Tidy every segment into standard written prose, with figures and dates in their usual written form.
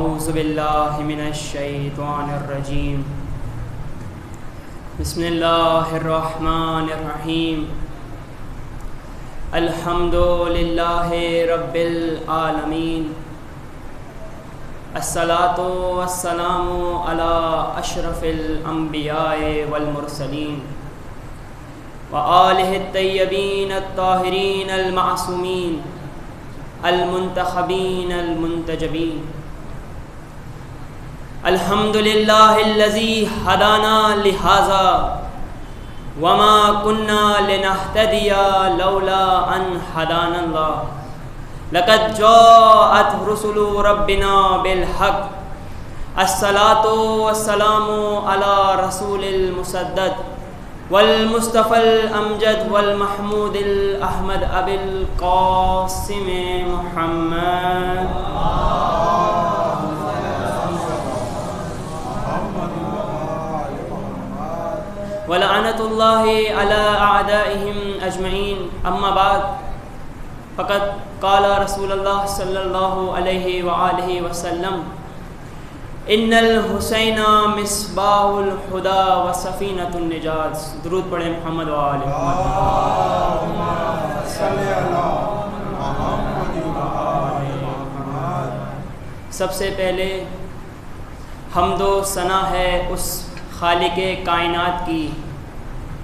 اعوذ باللہ من الشیطان الرجیم بسم اللہ الرحمن الرحیم الحمد للہ رب العالمین الصلاۃ والسلام علی اشرف الانبیاء والمرسلین وآلہ الطیبین الطاہرین المعصومین المنتخبین المنتجبین الحمد للہ الذی ہدانا لہذا وما كنا لنهتدی لولا ان ہدانا اللہ لقد جاءت رسل ربنا بالحق الصلاۃ والسلام علی رسول المسدد والمصطفى الامجد والمحمود الاحمد ابی القاسم محمد ولعنت اللہ علی اعدائهم اجمعین اما بعد فقد قال رسول اللہ صلی اللہ علیہ وآلہ وسلم ان الحسین مصباح الہدی و سفینۃ النجات. درود پڑھیں محمد و آل محمد. سب سے پہلے حمد و ثنا ہے اس خالق کائنات کی،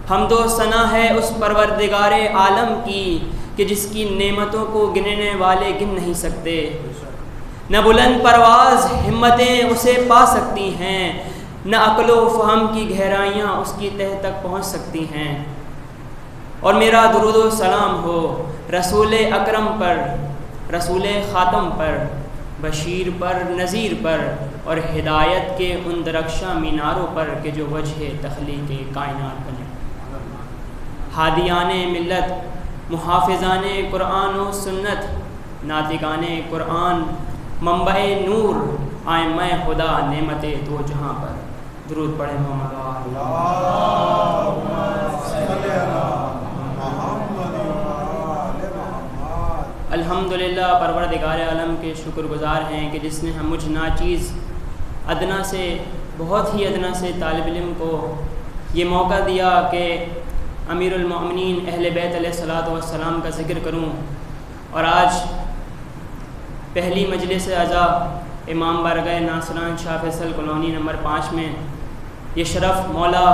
حمد و ثنا ہے اس پروردگار عالم کی کہ جس کی نعمتوں کو گننے والے گن نہیں سکتے. نہ بلند پرواز ہمتیں اسے پا سکتی ہیں، نہ عقل و فہم کی گہرائیاں اس کی تہ تک پہنچ سکتی ہیں. اور میرا درود و سلام ہو رسول اکرم پر، رسول خاتم پر، بشیر پر، نذیر پر، اور ہدایت کے ان درخشاں میناروں پر کہ جو وجہ تخلیق کائنات بنے. ہادیان ملت، محافظان قرآن و سنت، ناطقان قرآن، منبع نور، آئمہ خدا، نعمت دو جہاں پر. درود پڑھیں محمد. الحمدللہ پروردگار عالم کے شکر گزار ہیں کہ جس نے ہم مجھ ناچیز ادنا سے، بہت ہی ادنا سے طالب علم کو یہ موقع دیا کہ امیر المؤمنین اہل بیت علیہ الصلوۃ والسلام کا ذکر کروں. اور آج پہلی مجلس اعزا امام بارگاہ ناصران شاہ فیصل کالونی نمبر 5 میں یہ شرف مولا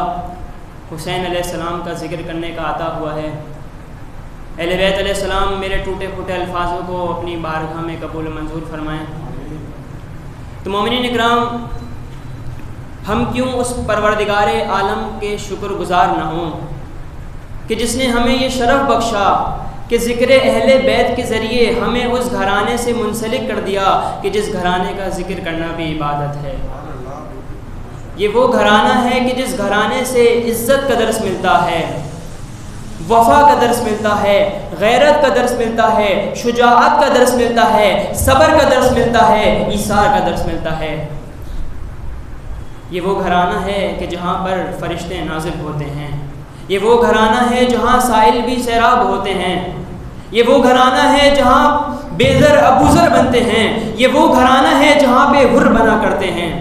حسین علیہ السلام کا ذکر کرنے کا عطا ہوا ہے. اہل بیت علیہ السلام میرے ٹوٹے پھوٹے الفاظوں کو اپنی بارگاہ میں قبول منظور فرمائیں. تو مومنین اکرام، ہم کیوں اس پروردگار عالم کے شکر گزار نہ ہوں کہ جس نے ہمیں یہ شرف بخشا کہ ذکر اہل بیت کے ذریعے ہمیں اس گھرانے سے منسلک کر دیا کہ جس گھرانے کا ذکر کرنا بھی عبادت ہے. یہ وہ گھرانہ ہے کہ جس گھرانے سے عزت کا درس ملتا ہے، وفا کا درس ملتا ہے، غیرت کا درس ملتا ہے، شجاعت کا درس ملتا ہے، صبر کا درس ملتا ہے، ایثار کا درس ملتا ہے. یہ وہ گھرانہ ہے کہ جہاں پر فرشتے نازل ہوتے ہیں. یہ وہ گھرانہ ہے جہاں سائل بھی سیراب ہوتے ہیں. یہ وہ گھرانہ ہے جہاں بے زر ابوذر بنتے ہیں. یہ وہ گھرانہ ہے جہاں بے حر بنا کرتے ہیں.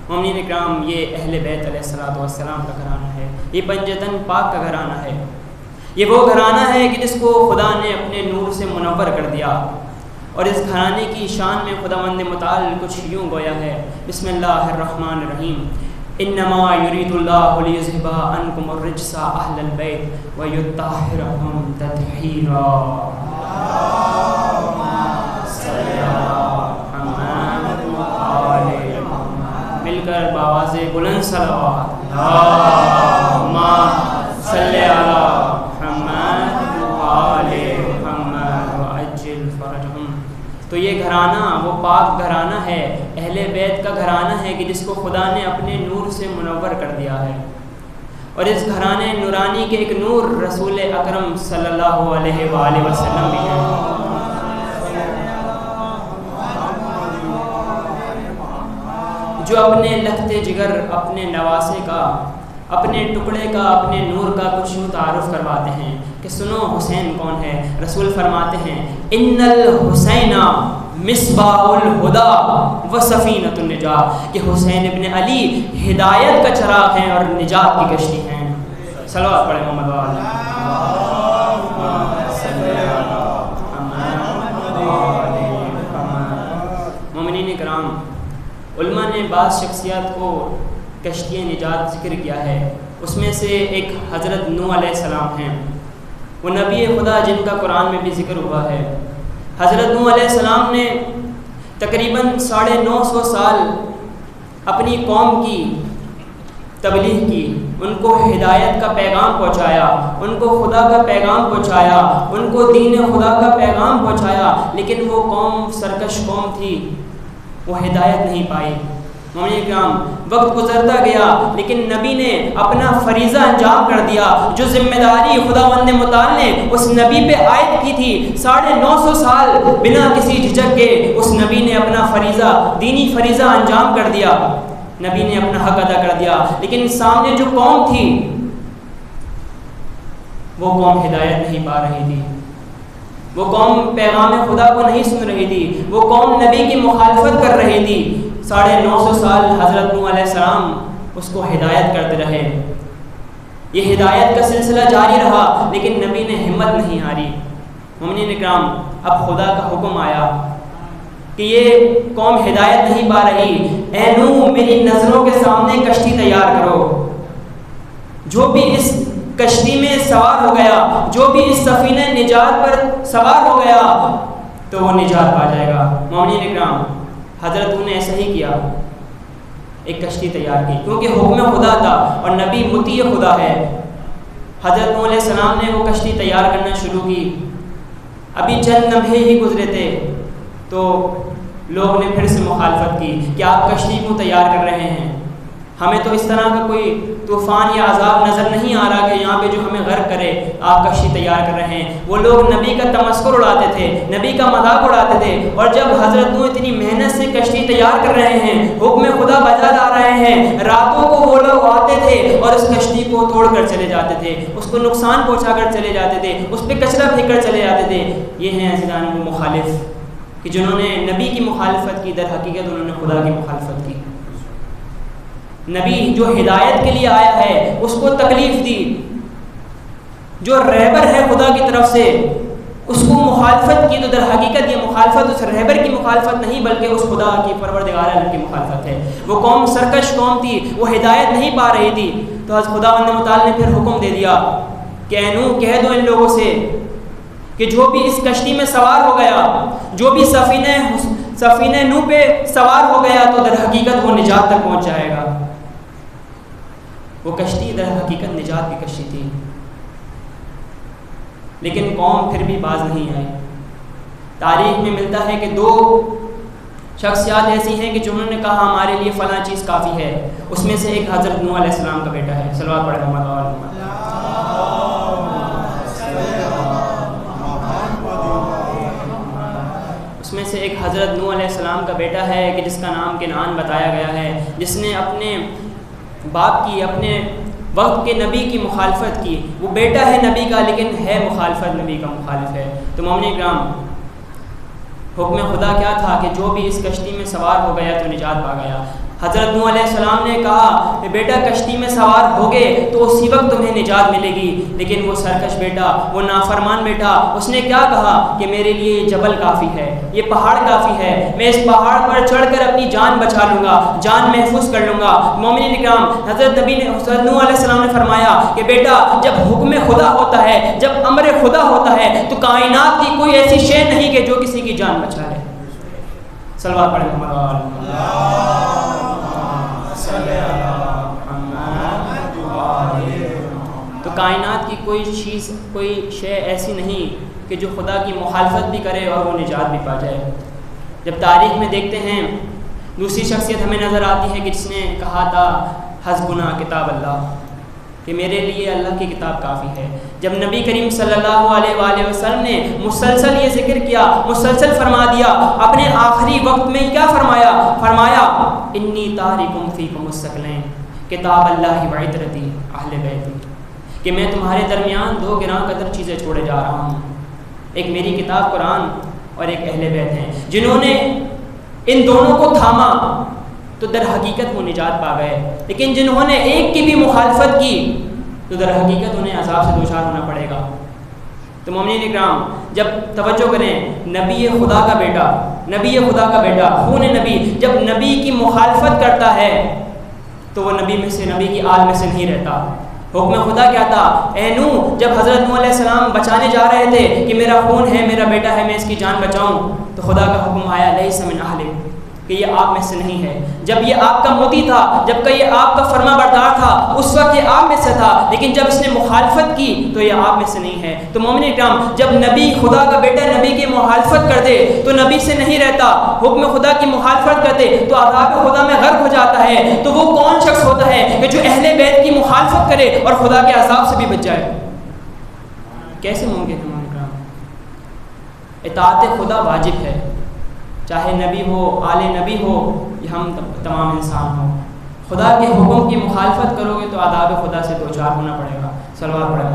مومنین اکرام، یہ اہل بیت علیہ الصلوۃ والسلام کا گھرانہ ہے. یہ پنجتن پاک کا گھرانہ ہے. یہ وہ گھرانہ ہے کہ جس کو خدا نے اپنے نور سے منور کر دیا. اور اس گھرانے کی شان میں خداوند متعال کچھ یوں گویا ہے. بسم اللہ الرحمن الرحیم. انما یرید اللہ لیذھب عنکم الرجس اہل البیت ویطہرکم تطہیرا. مل کر بآواز بلند صلوات. اللہم صلی علی محمد وآل محمد وعجل فرجہم. تو یہ گھرانہ وہ پاک گھرانہ ہے، اہل بیت کا گھرانہ ہے کہ جس کو خدا نے اپنے نور سے منور کر دیا ہے. اور اس گھرانے نورانی کے ایک نور رسول اکرم صلی اللہ علیہ وآلہ وسلم بھی ہے. جو اپنے لختے جگر، اپنے نواسے کا، اپنے ٹکڑے کا، اپنے نور کا کچھ یوں تعارف کرواتے ہیں کہ سنو حسین کون ہے. رسول فرماتے ہیں ان الحسین مصباح الہدا و سفینۃ النجات، کہ حسین ابن علی ہدایت کا چراغ ہیں اور نجات کی کشتی ہیں۔ صلوات پڑھیں محمد وآلہ۔ مومنین کرام، علماء نے بعض شخصیات کو کشتی نجات ذکر کیا ہے، اس میں سے ایک حضرت نوح علیہ السلام ہیں، وہ نبی خدا جن کا قرآن میں بھی ذکر ہوا ہے۔ حضرت نوح علیہ السلام نے تقریباً 950 سال اپنی قوم کی تبلیغ کی، ان کو ہدایت کا پیغام پہنچایا، ان کو خدا کا پیغام پہنچایا، ان کو دین خدا کا پیغام پہنچایا، لیکن وہ قوم سرکش قوم تھی، وہ ہدایت نہیں پائی۔ مومنین کرام، وقت گزرتا گیا لیکن نبی نے اپنا فریضہ انجام کر دیا، جو ذمہ داری خداوند متعال نے اس نبی پہ عائد کی تھی۔ 950 سال بنا کسی جھجک کے اس نبی نے اپنا فریضہ، دینی فریضہ انجام کر دیا، نبی نے اپنا حق ادا کر دیا، لیکن سامنے جو قوم تھی وہ قوم ہدایت نہیں پا رہی تھی، وہ قوم پیغام خدا کو نہیں سن رہی تھی، وہ قوم نبی کی مخالفت کر رہی تھی۔ 950 سال حضرت نوح علیہ السلام اس کو ہدایت کرتے رہے، یہ ہدایت کا سلسلہ جاری رہا، لیکن نبی نے ہمت نہیں ہاری۔ مومنین اکرام، اب خدا کا حکم آیا کہ یہ قوم ہدایت نہیں پا رہی، اے نوح میری نظروں کے سامنے کشتی تیار کرو، جو بھی اس کشتی میں سوار ہو گیا، جو بھی اس سفینہ نجات پر سوار ہو گیا تو وہ نجات پا جائے گا۔ مومنین اکرام، حضرت نے ایسا ہی کیا، ایک کشتی تیار کی، کیونکہ حکم خدا تھا اور نبی مطیع خدا ہے۔ حضرت نوح علیہ السلام نے وہ کشتی تیار کرنا شروع کی، ابھی چند لمحے ہی گزرے تھے تو لوگ نے پھر سے مخالفت کی کہ آپ کشتی کیوں تیار کر رہے ہیں، ہمیں تو اس طرح کا کوئی طوفان یا عذاب نظر نہیں آ رہا کہ یہاں پہ جو ہمیں غرق کرے، آپ کشتی تیار کر رہے ہیں۔ وہ لوگ نبی کا تمسخر اڑاتے تھے، نبی کا مذاق اڑاتے تھے، اور جب حضرت نوح اتنی محنت سے کشتی تیار کر رہے ہیں، حکم خدا بجا لا رہے ہیں، راتوں کو وہ لوگ آتے تھے اور اس کشتی کو توڑ کر چلے جاتے تھے، اس کو نقصان پہنچا کر چلے جاتے تھے، اس پہ کچرا پھینک کر چلے جاتے تھے۔ یہ ہیں عزیزان وہ مخالف کہ جنہوں نے نبی کی مخالفت کی، در حقیقت انہوں نے خدا کی مخالفت کی۔ نبی جو ہدایت کے لیے آیا ہے اس کو تکلیف دی، جو رہبر ہے خدا کی طرف سے اس کو مخالفت کی، تو در حقیقت یہ مخالفت اس رہبر کی مخالفت نہیں بلکہ اس خدا کی پروردگار عالم کی مخالفت ہے۔ وہ قوم سرکش قوم تھی، وہ ہدایت نہیں پا رہی تھی، تو خداوند متعال نے پھر حکم دے دیا کہ اے نوح کہہ دو ان لوگوں سے کہ جو بھی اس کشتی میں سوار ہو گیا، جو بھی سفینہ نوح پہ سوار ہو گیا تو در حقیقت وہ نجات تک پہنچ جائے گا۔ وہ کشتی در حقیقت نجات کی کشتی تھی، لیکن قوم پھر بھی باز نہیں آئی۔ تاریخ میں ملتا ہے کہ 2 شخصیات ایسی ہیں کہ جنہوں نے کہا ہمارے لیے فلاں چیز کافی ہے، اس میں سے ایک حضرت نوح علیہ السلام کا بیٹا ہے، صلوات پڑھیں محمد وآل محمد۔ اس میں سے ایک حضرت نوح علیہ السلام کا بیٹا ہے کہ جس کا نام کنعان بتایا گیا ہے، جس نے اپنے باپ کی، اپنے وقت کے نبی کی مخالفت کی۔ وہ بیٹا ہے نبی کا لیکن ہے مخالفت، نبی کا مخالف ہے۔ تو مومنین اکرام، حکم خدا کیا تھا کہ جو بھی اس کشتی میں سوار ہو گیا تو نجات پا گیا۔ حضرت نوح علیہ السلام نے کہا کہ بیٹا کشتی میں سوار ہوگے تو اسی وقت تمہیں نجات ملے گی، لیکن وہ سرکش بیٹا، وہ نافرمان بیٹا، اس نے کیا کہا کہ میرے لیے یہ جبل کافی ہے، یہ پہاڑ کافی ہے، میں اس پہاڑ پر چڑھ کر اپنی جان بچا لوں گا، جان محفوظ کر لوں گا۔ مومنین اکرام، حضرت نوح علیہ السلام نے فرمایا کہ بیٹا جب حکم خدا ہوتا ہے، جب امر خدا ہوتا ہے تو کائنات کی کوئی ایسی شے نہیں کہ جو کسی کی جان بچا لے۔ صلوات پڑھیں محمد۔ تو کائنات کی کوئی چیز، کوئی شے ایسی نہیں کہ جو خدا کی مخالفت بھی کرے اور وہ نجات بھی پا جائے۔ جب تاریخ میں دیکھتے ہیں دوسری شخصیت ہمیں نظر آتی ہے کہ جس نے کہا تھا حسبنا کتاب اللہ، کہ میرے لیے اللہ کی کتاب کافی ہے۔ جب نبی کریم صلی اللہ علیہ وآلہ وسلم نے مسلسل یہ ذکر کیا، مسلسل فرما دیا، اپنے آخری وقت میں کیا فرمایا؟ فرمایا انی تارکم فیکم الثقلین کتاب اللہ و عطرتی اہل بیتی، کہ میں تمہارے درمیان 2 گراں قدر چیزیں چھوڑے جا رہا ہوں، ایک میری کتاب قرآن اور ایک اہل بیت ہیں جنہوں نے ان دونوں کو تھاما تو در حقیقت وہ نجات پا گئے، لیکن جنہوں نے ایک کی بھی مخالفت کی تو در حقیقت انہیں عذاب سے دوچار ہونا پڑے گا۔ تو مومنین اکرام، جب توجہ کریں، نبی خدا کا بیٹا خون نبی جب نبی کی مخالفت کرتا ہے تو وہ نبی میں سے، نبی کی آل میں سے نہیں رہتا۔ حکم خدا کیا تھا؟ اے نوح، جب حضرت نوح علیہ السلام بچانے جا رہے تھے کہ میرا خون ہے، میرا بیٹا ہے، میں اس کی جان بچاؤں، تو خدا کا حکم آیا لیس من اہلک، کہ یہ آپ میں سے نہیں ہے۔ جب یہ آپ کا موتی تھا، جب کہ یہ آپ کا فرما بردار تھا، اس وقت یہ آپ میں سے تھا، لیکن جب اس نے مخالفت کی تو یہ آپ میں سے نہیں ہے۔ تو مومنین اکرام، جب نبی خدا کا بیٹا نبی کی مخالفت کر دے تو نبی سے نہیں رہتا، حکم خدا کی مخالفت کر دے تو عذاب خدا میں غرق ہو جاتا ہے۔ تو وہ کون شخص ہوتا ہے کہ جو اہل بیت کی مخالفت کرے اور خدا کے عذاب سے بھی بچ جائے؟ کیسے ممکن ہے مومنین اکرام؟ اطاعت خدا واجب ہے، چاہے نبی ہو، آل نبی ہو یا ہم تمام انسان ہوں۔ خدا کے حکم کی مخالفت کرو گے تو عذاب خدا سے دوچار ہونا پڑے گا۔ صلوات پڑھیں۔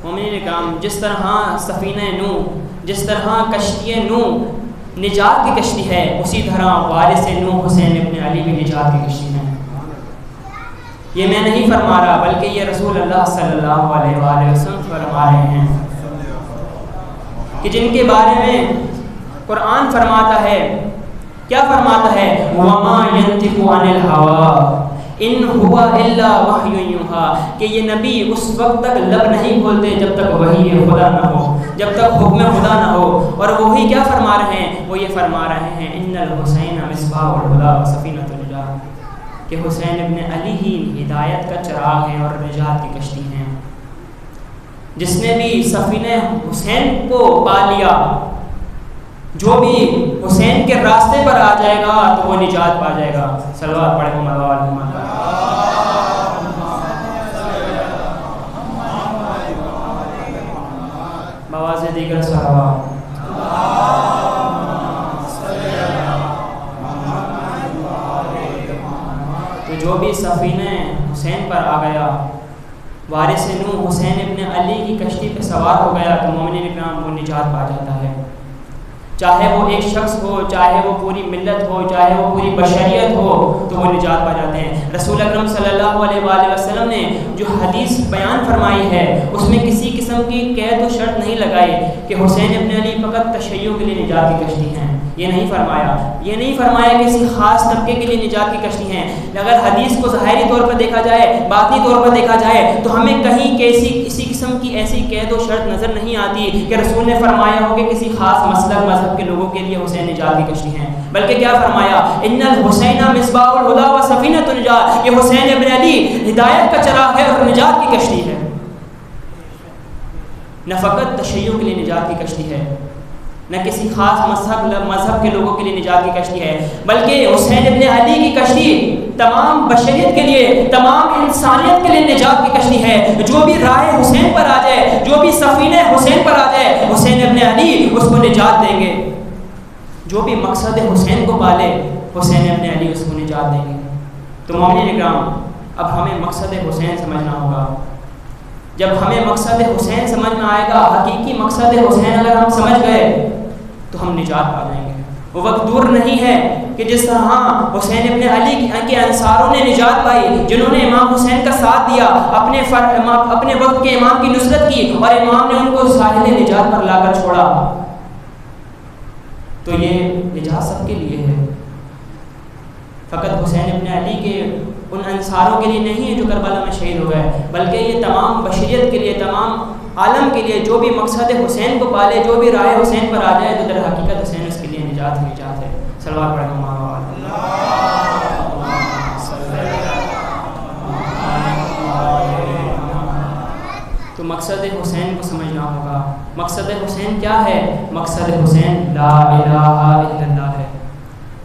مومنین اکرام، جس طرح سفینہ نوح، جس طرح کشتی نوح نجات کی کشتی ہے، اسی طرح وارث نوح حسین ابن علی بھی نجات کی کشتی ہے۔ یہ میں نہیں فرما رہا، بلکہ یہ رسول اللہ صلی اللہ علیہ وآلہ وسلم فرما رہے ہیں کہ جن کے بارے میں قرآن فرماتا ہے، کیا فرماتا ہے؟ وَمَا يَنْطِقُ عَنِ الْهَوَىٰ إِنْ هُوَ إِلَّا وَحْيٌ يُوحَىٰ، کہ یہ نبی اس وقت تک لب نہیں کھولتے جب تک وحی خدا نہ ہو، جب تک حکم خدا نہ ہو۔ اور وہی کیا فرما رہے ہیں؟ وہ یہ فرما رہے ہیں إِنَّ الْحُسَيْنَ مِصْبَاحُ الْهُدَىٰ وَسَفِينَةُ النَّجَاةِ، کہ حسین ابن علی ہی ہدایت کا چراغ ہے اور نجات کی کشتی ہیں۔ جس نے بھی سفینہ حسین کو پا لیا، جو بھی حسین کے راستے پر آ جائے گا تو وہ نجات پا جائے گا۔ صلوات پڑھیں محمد۔ بآواز دیگر صلوات۔ جو بھی سفینہ حسین پر آ گیا، وارث نوح حسین ابن علی کی کشتی پہ سوار ہو گیا تو مومنین اکرام وہ نجات پا جاتا ہے۔ چاہے وہ ایک شخص ہو، چاہے وہ پوری ملت ہو، چاہے وہ پوری بشریت ہو، تو وہ نجات پا جاتے ہیں۔ رسول اکرم صلی اللہ علیہ وآلہ وسلم نے جو حدیث بیان فرمائی ہے اس میں کسی قسم کی قید و شرط نہیں لگائی کہ حسین ابن علی فقط تشیع کے لیے نجات کی کشتی ہیں، یہ نہیں فرمایا۔ یہ نہیں فرمایا کہ کسی خاص طبقے کے لیے نجات کی کشتی ہیں۔ اگر حدیث کو ظاہری طور پر دیکھا جائے، باطنی طور پر دیکھا جائے تو ہمیں کہیں کسی قسم کی ایسی قید و شرط نظر نہیں آتی کہ رسول نے فرمایا ہو کہ کسی خاص مسلک مذہب کے لوگوں کے لیے حسین نجات کی کشتی ہیں، بلکہ کیا فرمایا؟ ان الحسین مصباح الہدیٰ وسفینۃ النجاۃ، یہ حسین ابن علی ہدایت کا چراغ ہے اور نجات کی کشتی ہے۔ نہ فقط تشیع کے لیے نجات کی کشتی ہے، نہ کسی خاص مذہب کے لوگوں کے لیے نجات کی کشتی ہے، بلکہ حسین ابن علی کی کشتی تمام بشریت کے لیے، تمام انسانیت کے لیے نجات کی کشتی ہے۔ جو بھی راہ حسین پر آ جائے، جو بھی سفینہ حسین پر آ جائے، حسین ابن علی اس کو نجات دیں گے۔ جو بھی مقصد حسین کو پالے، حسین ابن علی اس کو نجات دیں گے۔ تو مومنین اکرام، اب ہمیں مقصد حسین سمجھنا ہوگا۔ جب ہمیں مقصد حسین سمجھ میں آئے گا، حقیقی مقصد حسین اگر ہم سمجھ گئے تو ہم نجات پا جائیں گے۔ وہ وقت دور نہیں ہے کہ جس طرح حسین ابن علی کے انصاروں نے نجات پائی، جنہوں نے امام حسین کا ساتھ دیا، اپنے وقت کے امام کی نصرت کی اور امام نے ان کو ساحل نجات پر لا کر چھوڑا۔ تو یہ نجات سب کے لیے ہے، فقط حسین ابن علی کے ان انصاروں کے لیے نہیں ہے جو کربلا میں شہید ہو گئے، بلکہ یہ تمام بشریت کے لیے، تمام عالم کے لیے۔ جو بھی مقصد حسین کو پالے، جو بھی راہ حسین پر آ جائے تو در حقیقت حسین اس کے لیے نجات ہی نجات ہے۔ صلوات پڑھیں۔ تو مقصد حسین کو سمجھنا ہوگا۔ مقصد حسین کیا ہے؟ مقصد حسین لا الہ الا اللہ ہے۔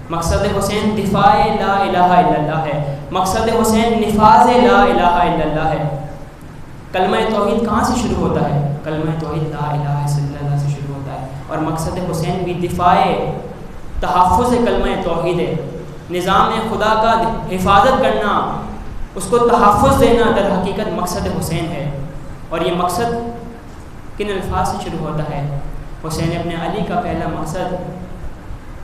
مقصد حسین دفاع لا الہ الا اللہ ہے۔ مقصد حسین نفاذ لا الہ الا اللہ ہے۔ کلمہ توحید کہاں سے شروع ہوتا ہے؟ کلمہ توحید لا الہ الا اللہ سے شروع ہوتا ہے، اور مقصد حسین بھی دفاع، تحفظ کلمہ توحید ہے، نظام خدا کا حفاظت کرنا، اس کو تحفظ دینا در حقیقت مقصد حسین ہے. اور یہ مقصد کن الفاظ سے شروع ہوتا ہے؟ حسین ابن علی کا پہلا مقصد،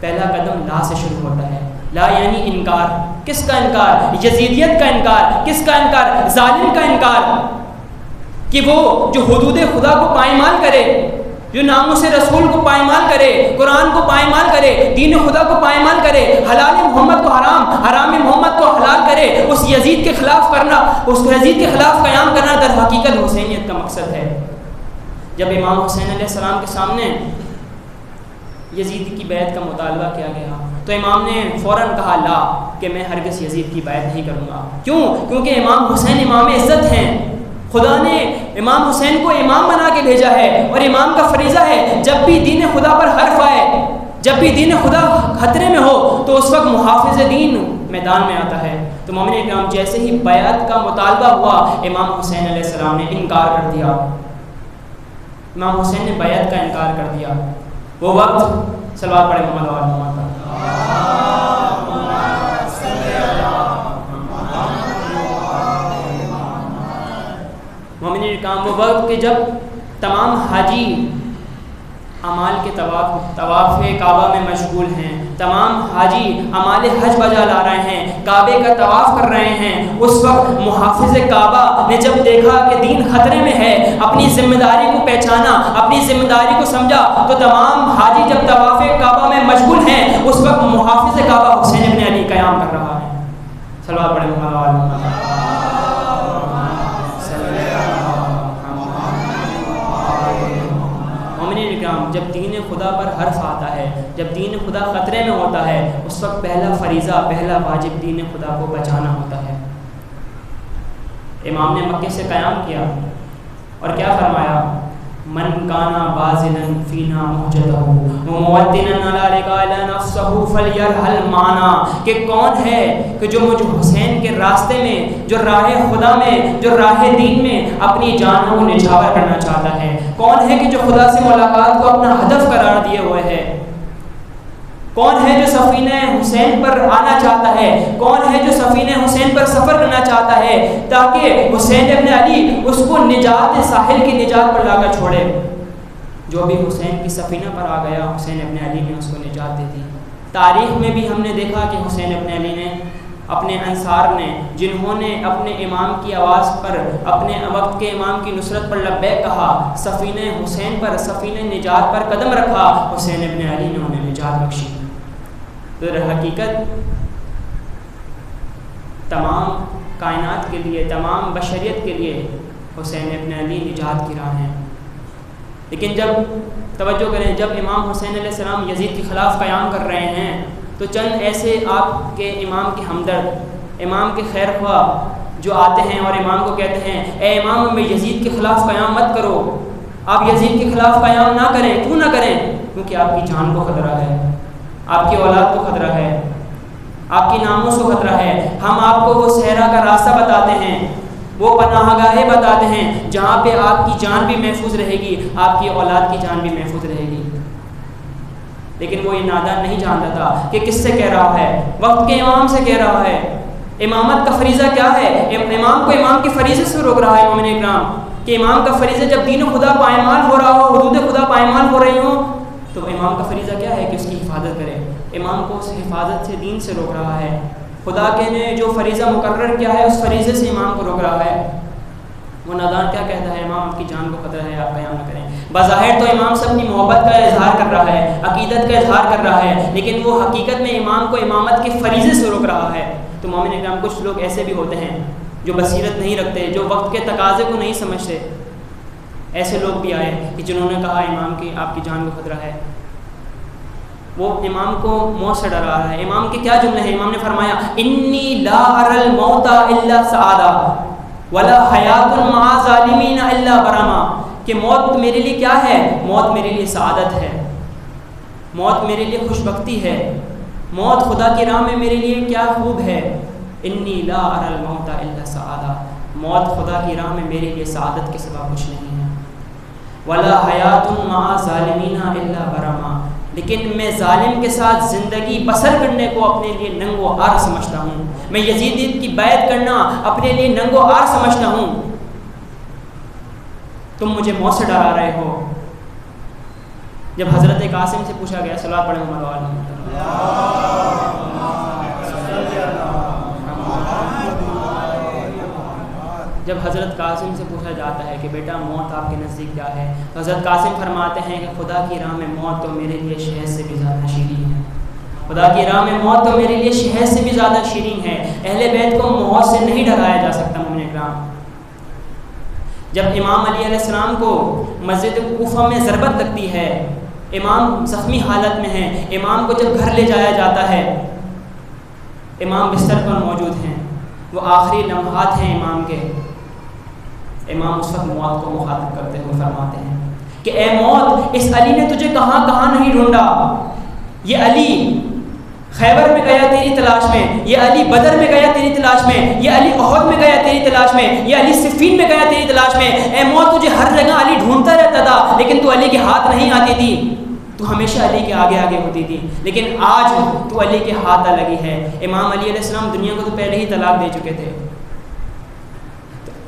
پہلا قدم لا سے شروع ہوتا ہے. لا یعنی انکار. کس کا انکار؟ یزیدیت کا انکار. کس کا انکار؟ ظالم کا انکار. کہ وہ جو حدود خدا کو پائمال کرے، جو ناموس رسول کو پائمال کرے، قرآن کو پائمال کرے، دین خدا کو پائمال کرے، حلال محمد کو حرام، حرام محمد کو حلال کرے، اس یزید کے خلاف کرنا، اس یزید کے خلاف قیام کرنا در حقیقت حسینیت کا مقصد ہے. جب امام حسین علیہ السلام کے سامنے یزید کی بیعت کا مطالبہ کیا گیا تو امام نے فوراً کہا لا، کہ میں ہرگز یزید کی بیعت نہیں کروں گا. کیوں؟ کیونکہ امام حسین امام عزت ہیں. خدا نے امام حسین کو امام بنا کے بھیجا ہے، اور امام کا فریضہ ہے جب بھی دین خدا پر حرف آئے، جب بھی دین خدا خطرے میں ہو تو اس وقت محافظ دین میدان میں آتا ہے. تو مومنین کرام جیسے ہی بیعت کا مطالبہ ہوا امام حسین علیہ السلام نے انکار کر دیا. امام حسین نے بیعت کا انکار کر دیا. وہ وقت صلوات پڑھے محمد وآل محمد. مومنین کرام وہ وقت کہ جب تمام حاجی اعمال کے طواف کعبہ میں مشغول ہیں، تمام حاجی اعمال حج بجا لا رہے ہیں، کعبے کا طواف کر رہے ہیں، اس وقت محافظ کعبہ نے جب دیکھا کہ دین خطرے میں ہے، اپنی ذمہ داری کو پہچانا، اپنی ذمہ داری کو سمجھا، تو تمام حاجی جب طواف کعبہ میں مشغول ہیں اس وقت محافظ کعبہ حسین ابن علی قیام کر رہا ہے. صلوات پڑھیں محمد وآل محمد. جب دین خدا پر حرف آتا ہے، جب دین خدا خطرے میں ہوتا ہے، اس وقت پہلا فریضہ، پہلا واجب دین خدا کو بچانا ہوتا ہے. امام نے مکے سے قیام کیا اور کیا فرمایا؟ من کانا بازلا فینا مہجتہ وموطنا علی رقال نفسہ فلیرحل معنا. کہ کون ہے کہ جو مجھ حسین کے راستے میں، جو راہ خدا میں، جو راہ دین میں اپنی جانوں کو نچھاور کرنا چاہتا ہے؟ کون ہے کہ جو خدا سے ملاقات کو اپنا ہدف قرار دیے ہوئے ہے؟ کون ہے جو سفینہ حسین پر آنا چاہتا ہے؟ کون ہے جو سفینہ حسین پر سفر کرنا چاہتا ہے تاکہ حسین ابن علی اس کو نجات ساحل کی نجات پر لا کر چھوڑے؟ جو بھی حسین کی سفینہ پر آ گیا حسین ابن علی نے اس کو نجات دے دی. تاریخ میں بھی ہم نے دیکھا کہ حسین ابن علی نے، اپنے انصار نے، جنہوں نے اپنے امام کی آواز پر، اپنے وقت کے امام کی نصرت پر لبیک کہا، سفینہ حسین پر، سفینہ نجات پر قدم رکھا، حسین ابن علی نے انہیں نجات بخشی. تو در حقیقت تمام کائنات کے لیے، تمام بشریت کے لیے حسین ابن علی نجات کی راہ ہیں. لیکن جب توجہ کریں، جب امام حسین علیہ السلام یزید کے خلاف قیام کر رہے ہیں تو چند ایسے آپ کے امام کے ہمدرد، امام کے خیر خواہ جو آتے ہیں اور امام کو کہتے ہیں اے امام میں یزید کے خلاف قیام مت کرو، آپ یزید کے خلاف قیام نہ کریں. کیوں نہ کریں؟ کیونکہ آپ کی جان کو خطرہ ہے، آپ کی اولاد کو خطرہ ہے، آپ کی ناموس کو خطرہ ہے. ہم آپ کو وہ صحرا کا راستہ بتاتے ہیں، وہ پناہ گاہیں بتاتے ہیں جہاں پہ آپ کی جان بھی محفوظ رہے گی، آپ کی اولاد کی جان بھی محفوظ رہے گی. لیکن وہ یہ نادان نہیں جانتا تھا کہ کس سے کہہ رہا ہے، وقت کے امام سے کہہ رہا ہے. امامت کا فریضہ کیا ہے؟ امام کو امام کے فریضے سے روک رہا ہے مومنین اکرام کہ امام کا فریضہ جب دین خدا پائمال ہو رہا ہو، حدود خدا پائمال ہو رہی ہوں، تو امام کا فریضہ کیا ہے کہ اس کی حفاظت کرے. امام کو اس حفاظت سے، دین سے روک رہا ہے. خدا کے نے جو فریضہ مقرر کیا ہے اس فریضے سے امام کو روک رہا ہے. وہ نادان کیا کہتا ہے؟ امام آپ کی جان کو خطرہ ہے، آپ قیام نہ کریں. بظاہر تو امام سے اپنی محبت کا اظہار کر رہا ہے، عقیدت کا اظہار کر رہا ہے، لیکن وہ حقیقت میں امام کو امامت کے فریضے سے روک رہا ہے. تو مومن اکرام کچھ لوگ ایسے بھی ہوتے ہیں جو بصیرت نہیں رکھتے، جو وقت کے تقاضے کو نہیں سمجھتے. ایسے لوگ بھی آئے کہ جنہوں نے کہا امام کی، آپ کی جان کو خطرہ ہے. وہ امام کو موت سے ڈرا رہا ہے. امام کے کیا جملے ہیں؟ امام نے فرمایا انی لا اری الموت الا سعادہ ولا حیات مع ظالمین الا براما. کہ موت میرے لیے کیا ہے؟ موت میرے لیے سعادت ہے، موت میرے لیے خوش بختی ہے، موت خدا کی راہ میں میرے لیے کیا خوب ہے. انی لا اری الموت الا سعادہ. موت خدا کی راہ میں میرے لیے سعادت کے سوا کچھ نہیں ہے. ولا حیات مع ظالمین الا براما. لیکن میں ظالم کے ساتھ زندگی بسر کرنے کو اپنے لیے ننگ و عار سمجھتا ہوں. میں یزید کی بیعت کرنا اپنے لیے ننگ و عار سمجھتا ہوں. تم مجھے موت سے ڈرا رہے ہو. جب حضرت قاسم سے پوچھا گیا، صلوات پڑھیں محمد جب حضرت قاسم سے پوچھا جاتا ہے کہ بیٹا موت آپ کے نزدیک کیا ہے، تو حضرت قاسم فرماتے ہیں کہ خدا کی راہ میں موت تو میرے لیے شہد سے بھی زیادہ شیرین ہے. خدا کی راہ میں موت تو میرے لیے شہد سے بھی زیادہ شیرین ہے. اہل بیت کو موت سے نہیں ڈرایا جا سکتا. مومن اکرام، جب امام علی علیہ السلام کو مسجد کوفہ میں ضربت لگتی ہے، امام زخمی حالت میں ہیں، امام کو جب گھر لے جایا جاتا ہے، امام بستر پر موجود ہیں، وہ آخری لمحات ہیں امام کے. امام اس وقت موت کو مخاطب کرتے ہوئے فرماتے ہیں کہ اے موت، اس علی نے تجھے کہاں کہاں نہیں ڈھونڈا. یہ علی خیبر میں گیا تیری تلاش میں، یہ علی بدر میں گیا تیری تلاش میں، یہ علی احد میں گیا تیری تلاش میں، یہ علی صفین میں گیا تیری تلاش میں. اے موت، تجھے ہر جگہ علی ڈھونڈتا رہتا تھا، لیکن تو علی کے ہاتھ نہیں آتی تھی. تو ہمیشہ علی کے آگے آگے ہوتی تھی، لیکن آج تو علی کے ہاتھ آ لگی ہے. امام علی علیہ السلام دنیا کو تو پہلے ہی طلاق دے چکے تھے.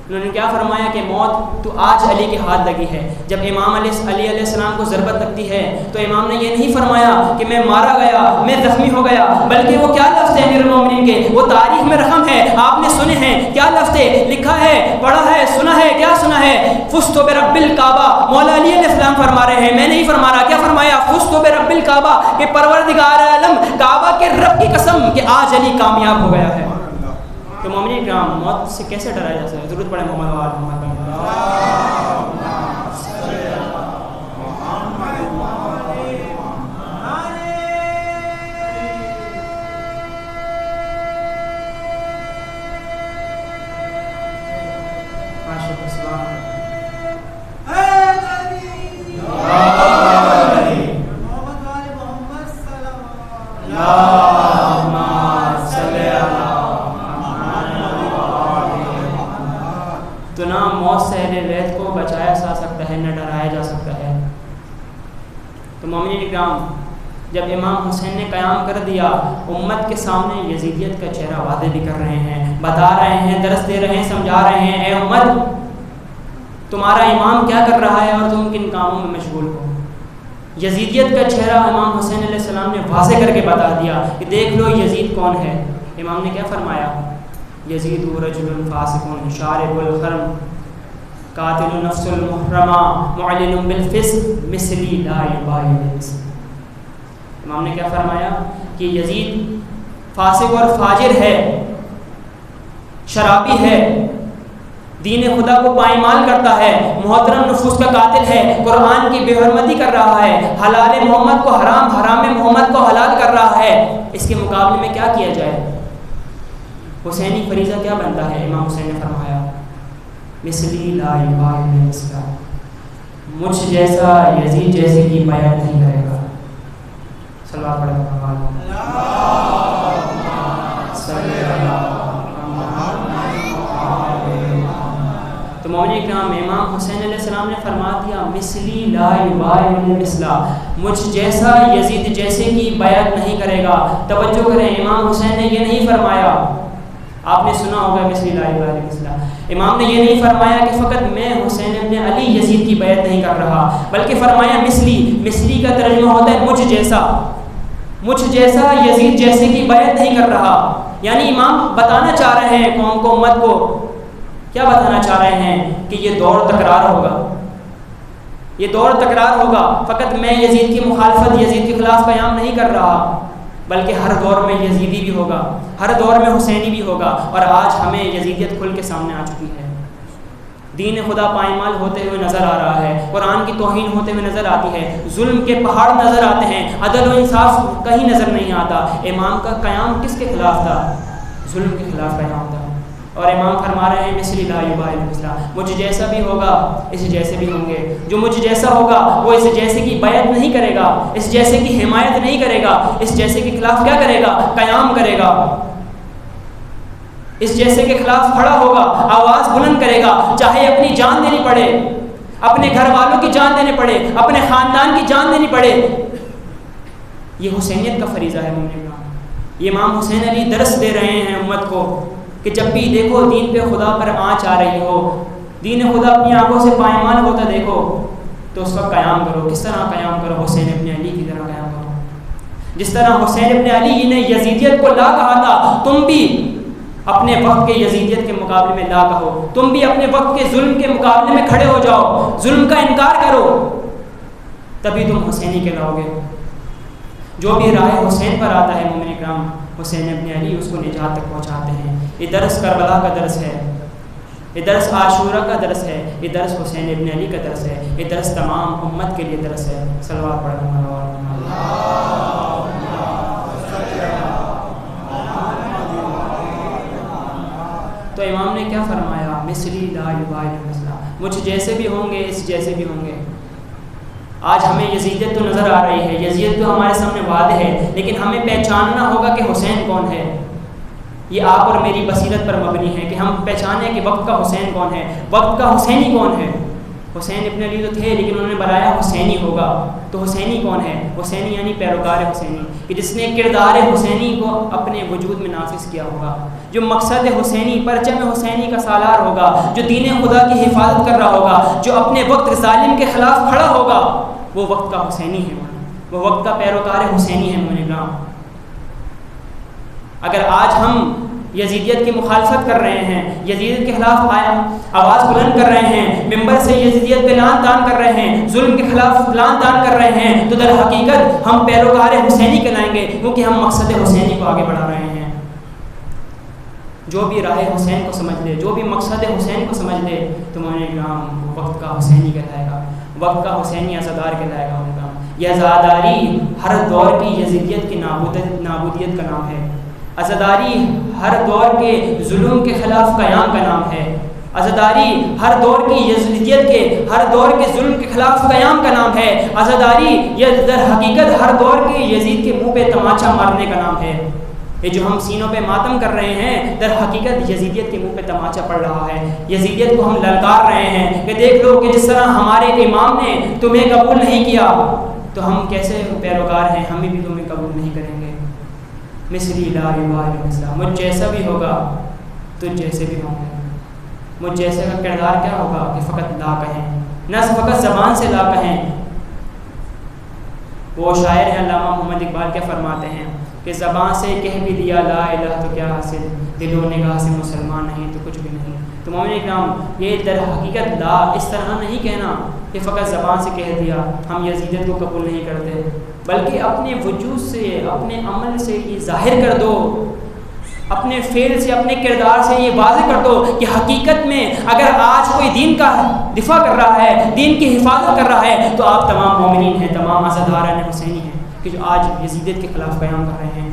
انہوں نے کیا فرمایا کہ موت تو آج علی کے ہاتھ لگی ہے. جب امام علی علیہ السلام کو ضربت لگتی ہے تو امام نے یہ نہیں فرمایا کہ میں مارا گیا، میں زخمی ہو گیا، بلکہ وہ کیا لفظ ہے امیر المومنین کے، وہ تاریخ میں رقم ہے، آپ نے سنے ہیں. کیا لفظ ہے، لکھا ہے، پڑھا ہے، سنا ہے. کیا سنا ہے؟ فزت برب الکعبہ. مولا علی علیہ السلام فرما رہے ہیں، میں نہیں فرما رہا. کیا فرمایا؟ فزت برب الکعبہ، کہ پروردگار عالم کعبہ کے رب کی قسم کہ آج علی کامیاب ہو گیا ہے. تو مومنین کرام، موت سے کیسے ڈرایا جا سکتا ہے؟ ضرورت پڑے محمد تو نہ موت سے اہل بیت کو بچایا جا سکتا ہے، نہ ڈرایا جا سکتا ہے. تو مومنین اکرام، جب امام حسین نے قیام کر دیا، امت کے سامنے یزیدیت کا چہرہ واضح بھی کر رہے ہیں، بتا رہے ہیں، درس دے رہے ہیں، سمجھا رہے ہیں، اے امت تمہارا امام کیا کر رہا ہے اور تم کن کاموں میں مشغول ہو. یزیدیت کا چہرہ امام حسین علیہ السلام نے واضح کر کے بتا دیا کہ دیکھ لو یزید کون ہے. امام نے کیا فرمایا؟ یزید رجل فاسق شارب الخرم قاتل نفس المحرمہ معلن بالفسق مثلی لا یبالی بالمثل. امام نے کیا فرمایا کہ یزید فاسق اور فاجر ہے، شرابی ہے، دین خدا کو پائمال کرتا ہے، محترم نفوس کا قاتل ہے، قرآن کی بے حرمتی کر رہا ہے، حلال محمد کو حرام، حرام محمد کو حلال کر رہا ہے. اس کے مقابلے میں کیا کیا جائے؟ حسینی فریضہ کیا بنتا ہے؟ امام حسین نے فرمایا مثلی لا یبالی بالمثل، مجھ جیسا یزید جیسے کی بیعت نہیں کرے گا. صلوات پڑھیں تو مومنین کرام، امام حسین علیہ السلام نے فرما دیا مثلی لا یبالی بالمثل، مجھ جیسا یزید جیسے کی بیعت نہیں کرے گا. توجہ کریں، امام حسین نے یہ نہیں فرمایا، آپ نے سنا ہوگا مثلی لا یبالی بالمثل، امام نے یہ نہیں فرمایا کہ فقط میں حسین ابن علی یزید کی بیعت نہیں کر رہا، بلکہ فرمایا مثلی. مثلی کا ترجمہ ہوتا ہے مجھ جیسا، مجھ جیسا یزید جیسے کی بیعت نہیں کر رہا. یعنی امام بتانا چاہ رہے ہیں قوم کو، امت کو، کیا بتانا چاہ رہے ہیں کہ یہ دور تکرار ہوگا، یہ دور تکرار ہوگا. فقط میں یزید کی مخالفت، یزید کے خلاف قیام نہیں کر رہا، بلکہ ہر دور میں یزیدی بھی ہوگا، ہر دور میں حسینی بھی ہوگا. اور آج ہمیں یزیدیت کھل کے سامنے آ چکی ہے. دین خدا پائمال ہوتے ہوئے نظر آ رہا ہے، قرآن کی توہین ہوتے ہوئے نظر آتی ہے، ظلم کے پہاڑ نظر آتے ہیں، عدل و انصاف کہیں نظر نہیں آتا. امام کا قیام کس کے خلاف تھا؟ ظلم کے خلاف قیام تھا. اور امام فرما رہے ہیں مثلی لا یبالی بالمثل، مجھ جیسا بھی ہوگا اس جیسے بھی ہوں گے. جو مجھ جیسا ہوگا وہ اس جیسے کی بیعت نہیں کرے گا، اس جیسے کی حمایت نہیں کرے گا، اس جیسے کے خلاف کیا کرے گا؟ قیام کرے گا. اس جیسے کے خلاف کھڑا ہوگا، آواز بلند کرے گا، چاہے اپنی جان دینی پڑے، اپنے گھر والوں کی جان دینی پڑے، اپنے خاندان کی جان دینی پڑے. یہ حسینیت کا فریضہ ہے مومن کرام. یہ امام حسین علی درس دے رہے ہیں امت کو کہ جب بھی دیکھو دین پہ خدا پر آنچ آ رہی ہو, دین خدا اپنی آنکھوں سے پائمال ہوتا دیکھو تو اس کا قیام کرو. کس طرح قیام کرو؟ حسین ابن علی کی طرح قیام کرو. جس طرح حسین ابن علی نے یزیدیت کو لا کہا تھا, تم بھی اپنے وقت کے یزیدیت کے مقابلے میں لا کہو. تم بھی اپنے وقت کے ظلم کے مقابلے میں کھڑے ہو جاؤ, ظلم کا انکار کرو, تبھی تم حسینی کہلاؤ گے. جو بھی راہ حسین پر آتا ہے مومن کرام, حسین ابن علی اس کو نجات تک پہنچاتے ہیں. یہ درس کربلا کا درس ہے, یہ درس عاشورہ کا درس ہے, یہ درس حسین ابن علی کا درس ہے, یہ درس تمام امت کے لیے درس ہے. صلوات پڑھیں تو امام نے کیا فرمایا؟ مثلی لا یبالی مثلا, مجھ جیسے بھی ہوں گے اس جیسے بھی ہوں گے. آج ہمیں یزیدیت تو نظر آ رہی ہے, یزیدیت تو ہمارے سامنے واضح ہے, لیکن ہمیں پہچاننا ہوگا کہ حسین کون ہے. یہ آپ اور میری بصیرت پر مبنی ہے کہ ہم پہچانیں کہ وقت کا حسین کون ہے, وقت کا حسینی کون ہے. حسین ابن علی تو تھے لیکن انہوں نے بنایا حسینی ہوگا. تو حسینی کون ہے؟ حسینی یعنی پیروکار حسینی, کہ جس نے کردار حسینی کو اپنے وجود میں نافذ کیا ہوگا, جو مقصد حسینی, پرچم حسینی کا سالار ہوگا, جو دین خدا کی حفاظت کر رہا ہوگا, جو اپنے وقت ظالم کے خلاف کھڑا ہوگا, وہ وقت کا حسینی ہے, وہ وقت کا پیروکار حسینی ہے. مومن کرام, اگر آج ہم یزیدیت کی مخالفت کر رہے ہیں, یزیدیت کے خلاف آواز بلند کر رہے ہیں, ممبر سے یزیدیت پہ لعن طعن کر رہے ہیں, ظلم کے خلاف لعن طعن کر رہے ہیں, تو در حقیقت ہم پیروکار حسینی کہلائیں گے, کیونکہ ہم مقصد حسینی کو آگے بڑھا رہے ہیں. جو بھی راہ حسین کو سمجھ لے, جو بھی مقصد حسین کو سمجھ لے, تو مومن کرام وقت کا حسینی کہلائے گا, وقت کا حسینی عزادار کہلائے گا. یہ عزاداری ہر دور کی یزیدیت کی نابودیت کا نام ہے. عزاداری ہر دور کے ظلم کے خلاف قیام کا نام ہے. عزاداری ہر دور کی یزیدیت کے, ہر دور کے ظلم کے خلاف قیام کا نام ہے. عزاداری یہ در حقیقت ہر دور کے یزید کے منہ پہ تماچا مارنے کا نام ہے. یہ جو ہم سینوں پہ ماتم کر رہے ہیں, در حقیقت یزیدیت کے منہ پہ تماچا پڑ رہا ہے. یزیدیت کو ہم للکار رہے ہیں کہ دیکھ لو کہ جس طرح ہمارے امام نے تمہیں قبول نہیں کیا, تو ہم کیسے پیروکار ہیں, ہمیں بھی تمہیں قبول نہیں کریں گے. مثلی لا یبالی مثلا, مجھ جیسا بھی ہوگا تجھ جیسے بھی ہوں گے. مجھ جیسے کا کردار کیا ہوگا کہ فقط لا کہیں, نہ فقط زبان سے لا کہیں. وہ شاعر ہیں علامہ محمد اقبال کیا فرماتے ہیں کہ زبان سے کہہ بھی دیا لا الہ تو کیا حاصل, دل و نگاہ سے مسلمان نہیں تو کچھ بھی نہیں. تو مومن اکرام, یہ در حقیقت لا اس طرح نہیں کہنا کہ فقط زبان سے کہہ دیا ہم یزیدیت کو قبول نہیں کرتے, بلکہ اپنے وجود سے, اپنے عمل سے یہ ظاہر کر دو, اپنے فعل سے, اپنے کردار سے یہ واضح کر دو کہ حقیقت میں اگر آج کوئی دین کا دفاع کر رہا ہے, دین کی حفاظت کر رہا ہے, تو آپ تمام مومنین ہیں, تمام عزاداران حسینی ہیں کہ جو آج یزیدیت کے خلاف قیام کر رہے ہیں.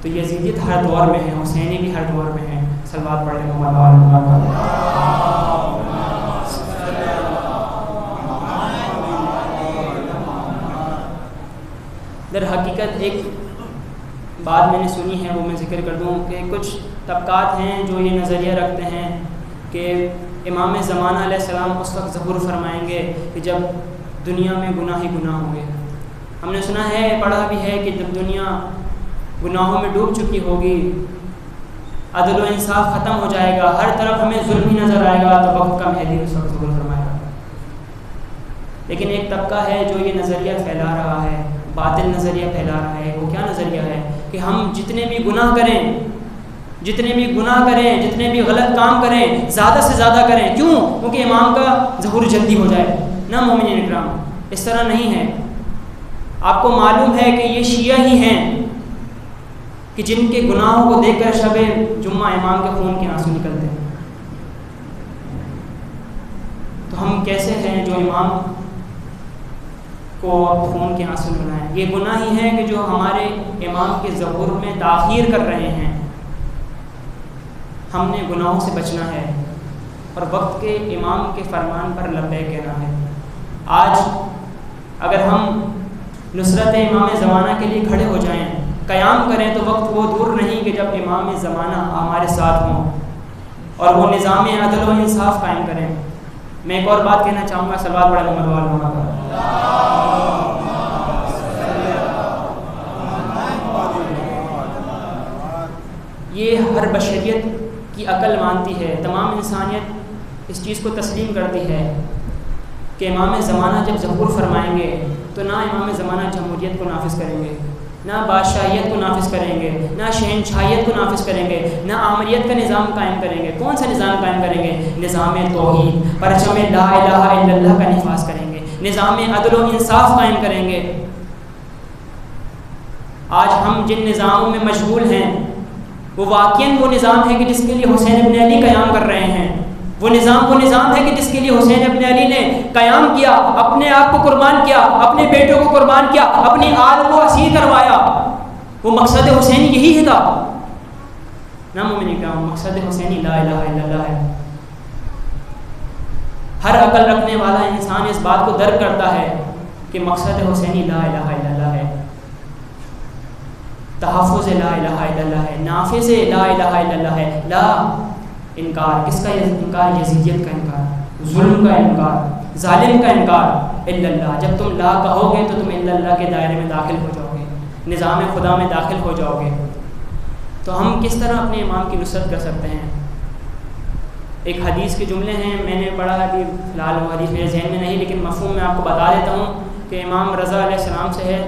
تو یزیدیت ہر دور میں ہے, حسینی بھی ہر دور میں ہے. صلوات پڑھ لیں محمد. در حقیقت ایک بات میں نے سنی ہے, وہ میں ذکر کر دوں کہ کچھ طبقات ہیں جو یہ نظریہ رکھتے ہیں کہ امام زمانہ علیہ السلام اس وقت ظہور فرمائیں گے کہ جب دنیا میں گناہ ہی گناہ ہوں گے. ہم نے سنا ہے, پڑھا بھی ہے کہ جب دنیا گناہوں میں ڈوب چکی ہوگی, عدل و انصاف ختم ہو جائے گا, ہر طرف ہمیں ظلم ہی نظر آئے گا, تو وقت کا مہدی اس وقت ظہور فرمائے گا. لیکن ایک طبقہ ہے جو یہ نظریہ پھیلا رہا ہے, باطل نظریہ پھیلا رہا ہے. وہ کیا نظریہ ہے کہ ہم جتنے بھی گناہ کریں, جتنے بھی گناہ کریں, جتنے بھی غلط کام کریں, زیادہ سے زیادہ کریں. کیوں؟ کیونکہ امام کا ظہور جلدی ہو جائے. نہ مومنین اکرام, اس طرح نہیں ہے. آپ کو معلوم ہے کہ یہ شیعہ ہی ہیں کہ جن کے گناہوں کو دیکھ کر شب جمعہ امام کے خون کے آنسو نکلتے ہیں. تو ہم کیسے ہیں جو امام کو خون کے آنسو بنائیں؟ یہ گناہ ہی ہیں کہ جو ہمارے امام کے ظہور میں تاخیر کر رہے ہیں. ہم نے گناہوں سے بچنا ہے اور وقت کے امام کے فرمان پر لبیک کہنا ہے. آج اگر ہم نصرت امام زمانہ کے لیے کھڑے ہو جائیں, قیام کریں, تو وقت وہ دور نہیں کہ جب امام زمانہ ہمارے ساتھ ہوں اور وہ نظام عدل و انصاف قائم کریں. میں ایک اور بات کہنا چاہوں گا, صلوات پڑھیں محمد. یہ ہر بشریت کی عقل مانتی ہے، تمام انسانیت اس چیز کو تسلیم کرتی ہے کہ امام زمانہ جب ظہور فرمائیں گے تو نہ امام زمانہ جمہوریت کو نافذ کریں گے، نہ بادشاہیت کو نافذ کریں گے، نہ شہنشاہیت کو نافذ کریں گے، نہ آمریت کا نظام قائم کریں گے۔ کون سا نظام قائم کریں گے؟ نظام توحید، پرچم لا الہ الا اللہ کا نفاذ کریں گے، نظام عدل و انصاف قائم کریں گے۔ آج ہم جن نظاموں میں مشغول ہیں وہ واقعاً وہ نظام ہے کہ جس کے لیے حسین ابن علی قیام کر رہے ہیں، وہ نظام ہے کہ جس کے لیے حسین ابن علی نے قیام کیا، اپنے آپ کو قربان کیا، اپنے بیٹوں کو قربان کیا، اپنی آل کو اسیر کروایا۔ وہ مقصد حسینی یہی تھا نا مومن کرام، مقصد حسینی لا الہ الا اللہ ہے۔ ہر عقل رکھنے والا انسان اس بات کو درک کرتا ہے کہ مقصد حسینی لا الہ الا اللہ ہے، تحفظ لا الہ الا اللہ ہے، نافذ لا الہ الا اللہ ہے۔ لا انکار، کس کا انکار؟ یزیدیت کا انکار، ظلم کا انکار، ظالم کا انکار۔ الا اللہ، جب تم لا کہو گے تو تم الا اللہ کے دائرے میں داخل ہو جاؤ گے، نظام خدا میں داخل ہو جاؤ گے۔ تو ہم کس طرح اپنے امام کی نصرت کر سکتے ہیں؟ ایک حدیث کے جملے ہیں، میں نے پڑھا ابھی فی الحال وہ حدیث میرے ذہن میں نہیں، لیکن مفہوم میں آپ کو بتا دیتا ہوں کہ امام رضا علیہ السلام سے ہے،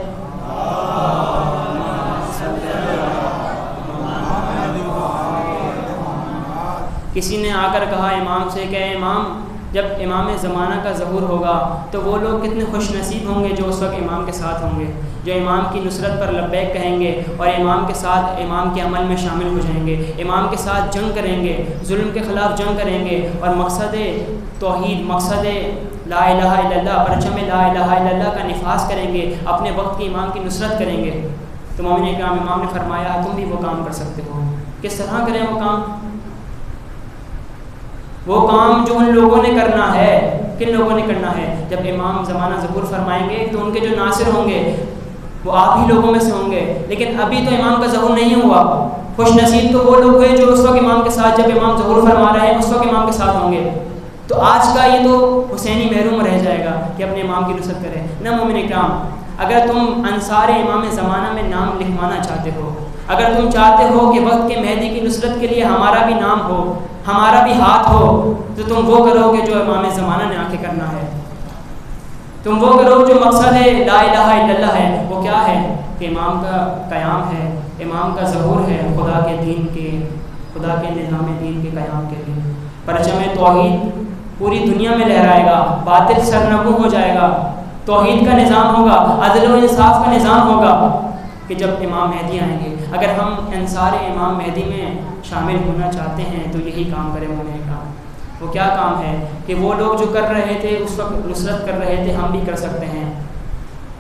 کسی نے آ کر کہا امام سے کہ امام، جب امام زمانہ کا ظہور ہوگا تو وہ لوگ کتنے خوش نصیب ہوں گے جو اس وقت امام کے ساتھ ہوں گے، جو امام کی نصرت پر لبیک کہیں گے اور امام کے ساتھ امام کے عمل میں شامل ہو جائیں گے، امام کے ساتھ جنگ کریں گے، ظلم کے خلاف جنگ کریں گے اور مقصد توحید، مقصد لا الہ الا اللہ، پرچم لا الہ الا اللہ کا نفاذ کریں گے، اپنے وقت کی امام کی نصرت کریں گے۔ تو مومن کرام، امام نے فرمایا تم بھی وہ کام کر سکتے ہو۔ کس طرح کریں وہ کام؟ وہ کام جو ان لوگوں نے کرنا ہے۔ کن لوگوں نے کرنا ہے؟ جب امام زمانہ ظہور فرمائیں گے تو ان کے جو ناصر ہوں گے وہ آپ ہی لوگوں میں سے ہوں گے، لیکن ابھی تو امام کا ظہور نہیں ہوا۔ خوش نصیب تو وہ لوگ ہوئے جو اس وقت امام کے ساتھ، جب امام ظہور فرما رہے ہیں اس وقت امام کے ساتھ ہوں گے۔ تو آج کا یہ تو حسینی محروم رہ جائے گا کہ اپنے امام کی نصرت کرے نہ۔ مومن کرام، اگر تم انصار امام زمانہ میں نام لکھوانا چاہتے ہو، اگر تم چاہتے ہو کہ وقت کے مہدی کی نصرت کے لیے ہمارا بھی نام ہو، ہمارا بھی ہاتھ ہو، تو تم وہ کرو گے جو امام زمانہ نے آ کے کرنا ہے۔ تم وہ کرو جو مقصد ہے لا الہ الا اللہ ہے۔ وہ کیا ہے؟ کہ امام کا قیام ہے، امام کا ظہور ہے خدا کے دین کے، خدا کے نظام دین کے قیام کے لیے۔ پرچم توحید پوری دنیا میں لہرائے گا، باطل سرنگو ہو جائے گا، توحید کا نظام ہوگا، عدل و انصاف کا نظام ہوگا کہ جب امام مہدی آئیں گے۔ اگر ہم انصار امام مہدی میں شامل ہونا چاہتے ہیں تو یہی کام کریں مومن کرام۔ وہ کیا کام ہے کہ وہ لوگ جو کر رہے تھے اس وقت نصرت کر رہے تھے، ہم بھی کر سکتے ہیں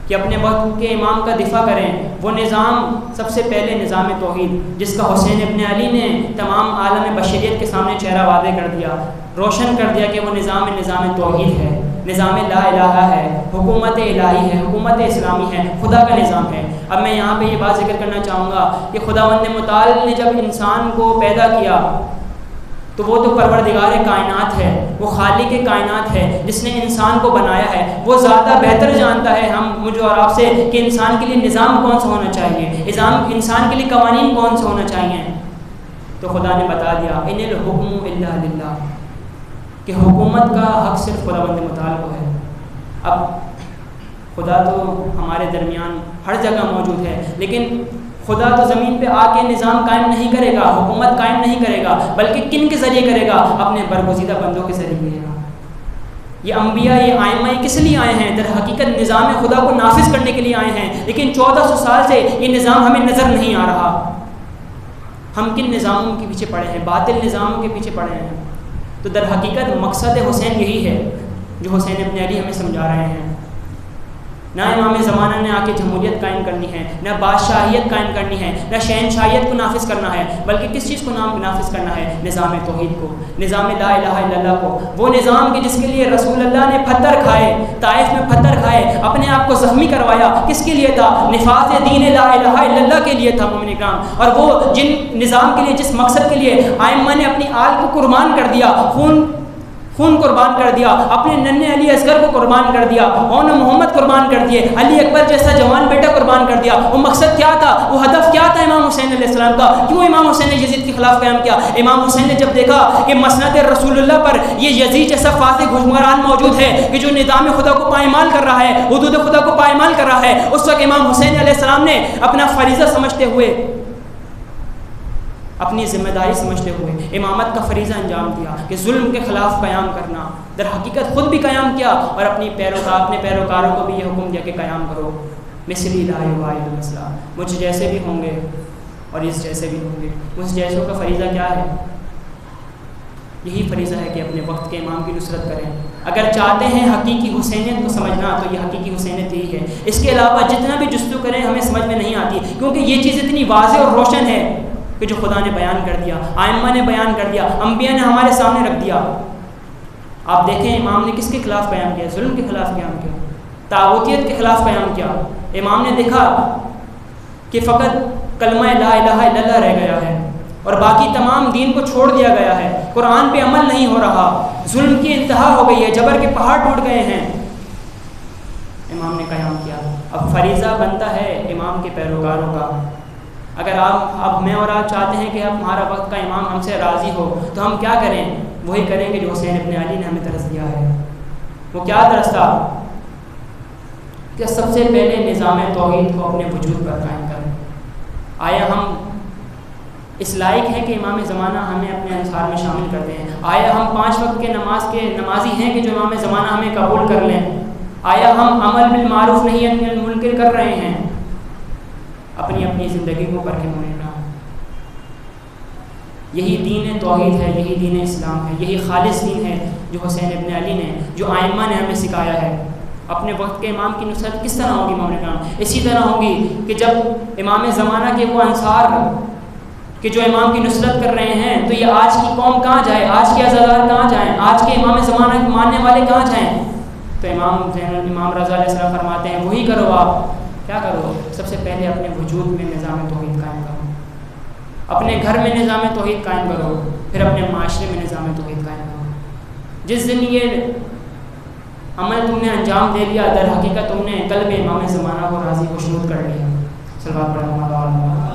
کہ اپنے وقت کے امام کا دفاع کریں۔ وہ نظام، سب سے پہلے نظام توحید، جس کا حسین ابن علی نے تمام عالم بشریت کے سامنے چہرہ واضح کر دیا، روشن کر دیا کہ وہ نظام توحید ہے، نظام لا الہ ہے، حکومت الہی ہے، حکومت اسلامی ہے، خدا کا نظام ہے۔ اب میں یہاں پہ یہ بات ذکر کرنا چاہوں گا کہ خداوند متعال نے جب انسان کو پیدا کیا تو وہ تو پروردگار کائنات ہے، وہ خالق کائنات ہے جس نے انسان کو بنایا ہے۔ وہ زیادہ بہتر جانتا ہے مجھے اور آپ سے کہ انسان کے لیے نظام کون سا ہونا چاہیے، انسان کے لیے قوانین کون سے ہونا چاہیے۔ تو خدا نے بتا دیا ان الحکم الا للہ، کہ حکومت کا حق صرف خداوند متعال کو ہے۔ اب خدا تو ہمارے درمیان ہر جگہ موجود ہے، لیکن خدا تو زمین پہ آ کے نظام قائم نہیں کرے گا، حکومت قائم نہیں کرے گا، بلکہ کن کے ذریعے کرے گا؟ اپنے برگزیدہ بندوں کے ذریعے کرے گا۔ یہ انبیاء، یہ ائمہ کس لیے آئے ہیں؟ در حقیقت نظام خدا کو نافذ کرنے کے لیے آئے ہیں، لیکن 1400 سال سے یہ نظام ہمیں نظر نہیں آ رہا۔ ہم کن نظاموں کے پیچھے پڑے ہیں؟ باطل نظاموں کے پیچھے پڑے ہیں۔ تو در حقیقت مقصد حسین یہی ہے جو حسین ابن علی ہمیں سمجھا رہے ہیں۔ نہ امام زمانہ نے آ کے جمہوریت قائم کرنی ہے، نہ بادشاہیت قائم کرنی ہے، نہ شہنشاہیت کو نافذ کرنا ہے، بلکہ کس چیز کو نافذ کرنا ہے؟ نظام توحید کو، نظام لا الہ الا اللہ کو۔ وہ نظام کہ جس کے لیے رسول اللہ نے پتھر کھائے، طائف میں پتھر کھائے، اپنے آپ کو زخمی کروایا، کس کے لیے تھا؟ نفاذ دین لا الہ الا اللہ کے لیے تھا مومن کرام۔ اور وہ جن نظام کے لیے، جس مقصد کے لیے ائمہ نے اپنی آل کو قربان کر دیا، خون قربان کر دیا، اپنے ننھے علی اصغر کو قربان کر دیا، اون محمد قربان کر دیے، علی اکبر جیسا جوان بیٹا قربان کر دیا۔ وہ مقصد کیا تھا؟ وہ ہدف کیا تھا امام حسین علیہ السلام کا. کیوں امام حسین نے یزید کے خلاف قیام کیا؟ امام حسین نے جب دیکھا کہ مسند رسول اللہ پر یہ یزید جیسا فاسق حکمران موجود ہے کہ جو نظام خدا کو پائمال کر رہا ہے، حدود خدا کو پائمال کر رہا ہے، اس وقت امام حسین علیہ السلام نے اپنا فریضہ سمجھتے ہوئے، اپنی ذمہ داری سمجھتے ہوئے امامت کا فریضہ انجام دیا کہ ظلم کے خلاف قیام کرنا. در حقیقت خود بھی قیام کیا اور اپنے پیروکاروں کو بھی یہ حکم دیا کہ قیام کرو. مثلی لا یبائی المثلا، مجھ جیسے بھی ہوں گے اور اس جیسے بھی ہوں گے. مجھ جیسوں کا فریضہ کیا ہے؟ یہی فریضہ ہے کہ اپنے وقت کے امام کی نصرت کریں. اگر چاہتے ہیں حقیقی حسینیت کو سمجھنا تو یہ حقیقی حسینیت یہی ہے. اس کے علاوہ جتنا بھی جستجو کریں ہمیں سمجھ میں نہیں آتی، کیونکہ یہ چیز اتنی واضح اور روشن ہے کہ جو خدا نے بیان کر دیا، ائمہ نے بیان کر دیا، انبیاء نے ہمارے سامنے رکھ دیا. آپ دیکھیں امام نے کس کے خلاف قیام کیا؟ ظلم کے خلاف قیام کیا، طاغوتیت کے خلاف قیام کیا. امام نے دیکھا کہ فقط کلمہ لا الہ الا اللہ رہ گیا ہے اور باقی تمام دین کو چھوڑ دیا گیا ہے، قرآن پہ عمل نہیں ہو رہا، ظلم کی انتہا ہو گئی ہے، جبر کے پہاڑ ٹوٹ گئے ہیں. امام نے قیام کیا. اب فریضہ بنتا ہے امام کے پیروکاروں کا. اگر اب میں اور آپ چاہتے ہیں کہ اب ہمارا وقت کا امام ہم سے راضی ہو تو ہم کیا کریں؟ وہی کریں گے جو حسین ابن علی نے ہمیں درس دیا ہے. وہ کیا درس تھا؟ کہ سب سے پہلے نظام توحید کو اپنے وجود پر قائم کریں. آیا ہم اس لائق ہیں کہ امام زمانہ ہمیں اپنے انصار میں شامل کرتے ہیں؟ آیا ہم 5 وقت کے نماز کے نمازی ہیں کہ جو امام زمانہ ہمیں قبول کر لیں؟ آیا ہم عمل بالمعروف نہیں عن المنکر کر رہے ہیں؟ اپنی اپنی زندگی کو کر کے ماننا. یہی دین توحید ہے، یہی دین اسلام ہے، یہی خالص دین ہے جو حسین ابن علی نے، جو ائمہ نے ہمیں سکھایا ہے. اپنے وقت کے امام کی نصرت کس طرح ہوگی امام کرام؟ اسی طرح ہوگی کہ جب امام زمانہ کے وہ انصار کہ جو امام کی نصرت کر رہے ہیں تو یہ آج کی قوم کہاں جائے، آج کے عزادار کہاں جائیں، آج کے امام زمانہ کے ماننے والے کہاں جائیں؟ تو امام رضا علیہ السلام فرماتے ہیں وہی کرو. آپ کیا کرو؟ سب سے پہلے اپنے وجود میں نظام توحید قائم کرو، اپنے گھر میں نظام توحید قائم کرو، پھر اپنے معاشرے میں نظام توحید قائم کرو. جس دن یہ عمل تم نے انجام دے لیا، در حقیقت تم نے قلب امام زمانہ کو راضی خوشنود کر لیا. صلوات پڑھو اللہ.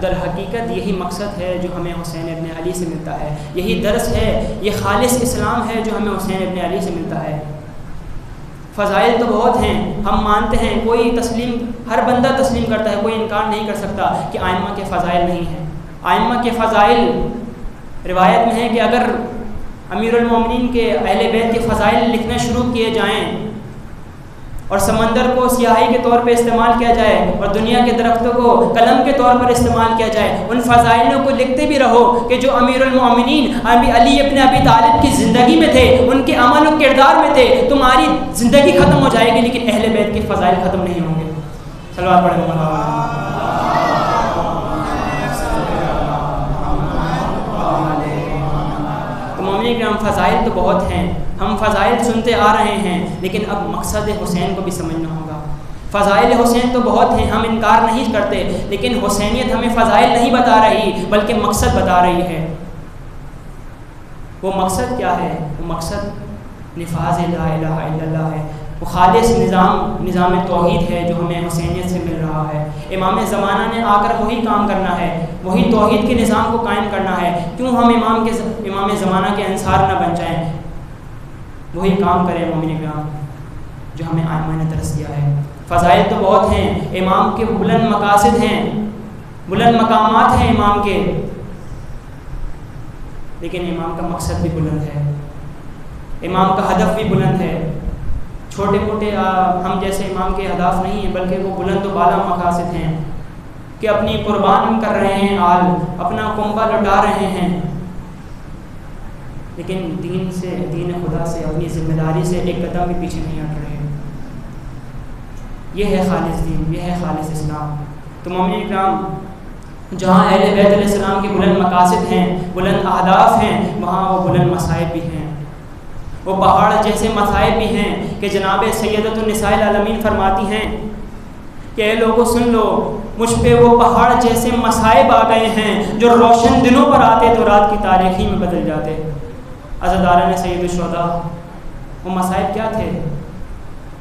در حقیقت یہی مقصد ہے جو ہمیں حسین ابن علی سے ملتا ہے، یہی درس ہے، یہ خالص اسلام ہے جو ہمیں حسین ابن علی سے ملتا ہے. فضائل تو بہت ہیں، ہم مانتے ہیں، کوئی ہر بندہ تسلیم کرتا ہے، کوئی انکار نہیں کر سکتا کہ ائمہ کے فضائل نہیں ہیں. ائمہ کے فضائل روایت میں ہے کہ اگر امیر المومنین کے اہل بیت کے فضائل لکھنا شروع کیے جائیں اور سمندر کو سیاہی کے طور پہ استعمال کیا جائے اور دنیا کے درختوں کو قلم کے طور پر استعمال کیا جائے، ان فضائلوں کو لکھتے بھی رہو کہ جو امیر المومنین علی ابن ابی طالب کی زندگی میں تھے، ان کے عمل و کردار میں تھے، تمہاری زندگی ختم ہو جائے گی لیکن اہل بیت کے فضائل ختم نہیں ہوں گے. صلوات پڑھیں اللہ. مومنین کرام فضائل تو بہت ہیں، ہم فضائل سنتے آ رہے ہیں لیکن اب مقصد حسین کو بھی سمجھنا ہوگا. فضائل حسین تو بہت ہیں، ہم انکار نہیں کرتے، لیکن حسینیت ہمیں فضائل نہیں بتا رہی بلکہ مقصد بتا رہی ہے. وہ مقصد کیا ہے؟ وہ مقصد نفاذ لا الہ الا اللہ ہے، وہ خالص نظام توحید ہے جو ہمیں حسینیت سے مل رہا ہے. امام زمانہ نے آ کر وہی کام کرنا ہے، وہی توحید کے نظام کو قائم کرنا ہے. کیوں ہم امام زمانہ کے انصار نہ بن جائیں؟ وہی کام کریں مومن کرام جو ہمیں ائمہ نے درس دیا ہے. فضائل تو بہت ہیں، امام کے بلند مقاصد ہیں، بلند مقامات ہیں امام کے، لیکن امام کا مقصد بھی بلند ہے، امام کا ہدف بھی بلند ہے. چھوٹے موٹے ہم جیسے امام کے اہداف نہیں ہیں بلکہ وہ بلند و بالا مقاصد ہیں کہ اپنی قربان کر رہے ہیں، اپنا کنبہ لٹا رہے ہیں، لیکن دین خدا سے، اپنی ذمہ داری سے ایک قدم بھی پیچھے نہیں ہٹ رہے. یہ ہے خالص دین، یہ ہے خالص اسلام. تو مومنین کرام جہاں اہل بیت علیہ السلام کے بلند مقاصد ہیں، بلند اہداف ہیں، وہاں وہ بلند مصائب بھی ہیں، وہ پہاڑ جیسے مصائب بھی ہیں کہ جناب سیدۃ النساء العالمین فرماتی ہیں کہ اے لوگوں سن لو، مجھ پہ وہ پہاڑ جیسے مصائب آ گئے ہیں جو روشن دنوں پر آتے تو رات کی تاریکی میں بدل جاتے. عزاداران سید الشہداء، وہ مصائب کیا تھے؟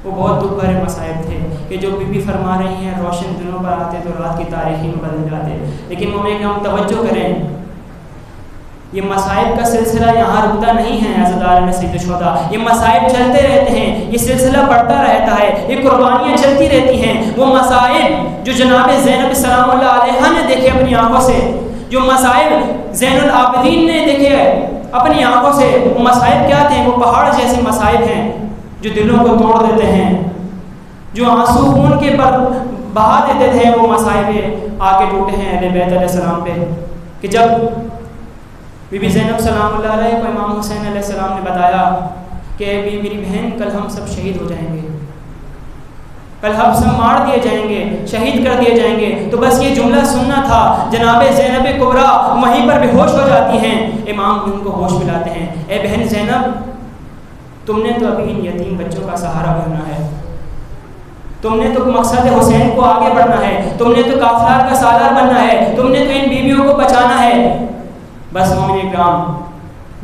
وہ بہت دکھ بھرے مصائب تھے کہ جو بی بی فرما رہی ہیں روشن دنوں پر آتے تو رات کی تاریخی میں بدل جاتے. لیکن مومن کہ ہم توجہ کریں، یہ مصائب کا سلسلہ یہاں رکتا نہیں ہے عزیزان سید الشہداء. یہ مصائب چلتے رہتے ہیں، یہ سلسلہ بڑھتا رہتا ہے، یہ قربانیاں چلتی رہتی ہیں. وہ مصائب جو جناب زینب سلام اللہ علیہا نے دیکھے اپنی آنکھوں سے، جو مصائب زین العابدین نے دیکھے اپنی آنکھوں سے، وہ مصائب کیا تھے؟ وہ پہاڑ جیسے مصائب ہیں جو دلوں کو توڑ دیتے ہیں، جو آنسو خون کے پر بہا دیتے تھے. وہ مصائب آ کے ٹوٹے ہیں اہل بیت علیہ السلام پہ کہ جب بی بی زینب سلام اللہ علیہ کو امام حسین علیہ السلام نے بتایا کہ اے میری بہن کل ہم سب شہید ہو جائیں گے، کل ہم سب مار دیے جائیں گے، شہید کر دیے جائیں گے. تو بس یہ جملہ سننا تھا. جناب زینب کبریٰ وہیں پر بے ہوش ہو جاتی ہیں. امام ان کو ہوش ملاتے ہیں. اے بہن زینب، تم نے تو ابھی ان یتیم بچوں کا سہارا بننا ہے، تم نے تو مقصد حسین کو آگے بڑھنا ہے، تم نے تو کافلار کا سالار بننا ہے، تم نے تو ان بیویوں کو بچانا ہے. بس مومن اکرام،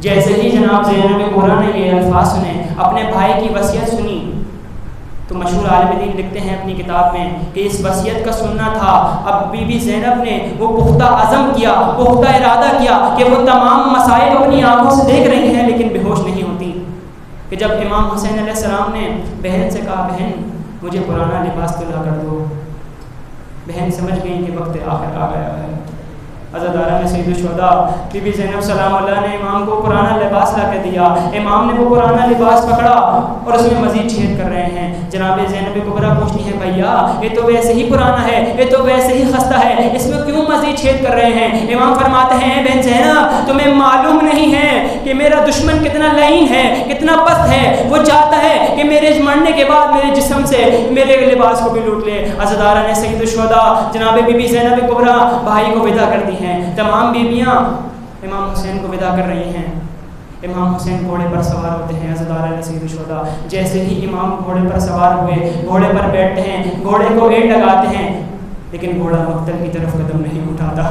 جیسے ہی جناب زینب کبریٰ نے یہ الفاظ سنے، اپنے بھائی کی وصیت سنی، تو مشہور عالم دین لکھتے ہیں اپنی کتاب میں کہ اس وصیت کا سننا تھا. اب بی بی زینب نے وہ پختہ عزم کیا، پختہ ارادہ کیا کہ وہ تمام مصائب اپنی آنکھوں سے دیکھ رہی ہیں لیکن بے ہوش نہیں ہوتی. کہ جب امام حسین علیہ السلام نے بہن سے کہا بہن مجھے پرانا لباس دلا کر دو، بہن سمجھ گئی کہ وقت آخر آ گیا ہے. عزادارہ میں سید الشہداء بی بی زینب سلام اللہ نے امام کو پرانا لباس لا کے دیا. امام نے وہ پرانا لباس پکڑا اور اس میں مزید چھید کر رہے ہیں. جناب زینب کبریٰ پوچھتی ہیں بھیا یہ تو ویسے ہی پرانا ہے، یہ تو ویسے ہی خستہ ہے، اس میں کیوں مزید چھید کر رہے ہیں؟ امام فرماتے ہیں بہن زینب تمہیں معلوم نہیں ہے کہ میرا دشمن کتنا لعین ہے، کتنا پست ہے. وہ چاہتا ہے کہ میرے مرنے کے بعد میرے جسم سے میرے لباس کو بھی لوٹ لے. عزادارہ نے سید الشہداء جناب بی بی زینب کبریٰ بھائی کو ودا کر دی ہیں. تمام بیویاں امام حسین کو ودا کر رہی ہیں. امام حسین گھوڑے پر سوار ہوتے ہیں. عزادارہ نے سید الشہداء جیسے ہی امام گھوڑے پر سوار ہوئے، گھوڑے پر بیٹھتے ہیں، گھوڑے کو ایڑ لگاتے ہیں، لیکن گھوڑا مقتل کی طرف قدم نہیں اٹھاتا.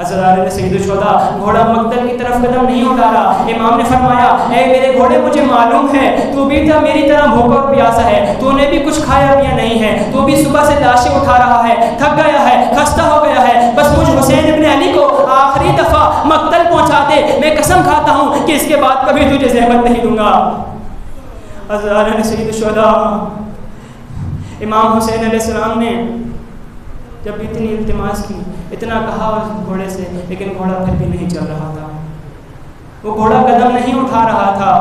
عزادارہ نے سید الشہداء گھوڑا مقتل کی طرف قدم نہیں اٹھا رہا. امام نے فرمایا اے میرے گھوڑے مجھے معلوم ہے تو بھی تو میری طرح بھوکا اور پیاسا ہے، تو نے بھی کچھ کھایا پیا نہیں ہے، تو بھی صبح سے لاشیں اٹھا رہا ہے، تھک گیا ہے، خستہ ہو گیا ہے. بس مجھ حسین ابن علی کو آخری دفعہ مقتل پہنچا دے، میں قسم کھاتا ہوں کہ اس کے بعد کبھی تجھے زحمت نہیں دوں گا. عزادارہ نے سید الشہداء امام حسین علیہ السلام نے جب اتنی التماس کی، اتنا کہا اس گھوڑے سے، لیکن گھوڑا پھر بھی نہیں چل رہا تھا. وہ گھوڑا قدم نہیں اٹھا رہا تھا،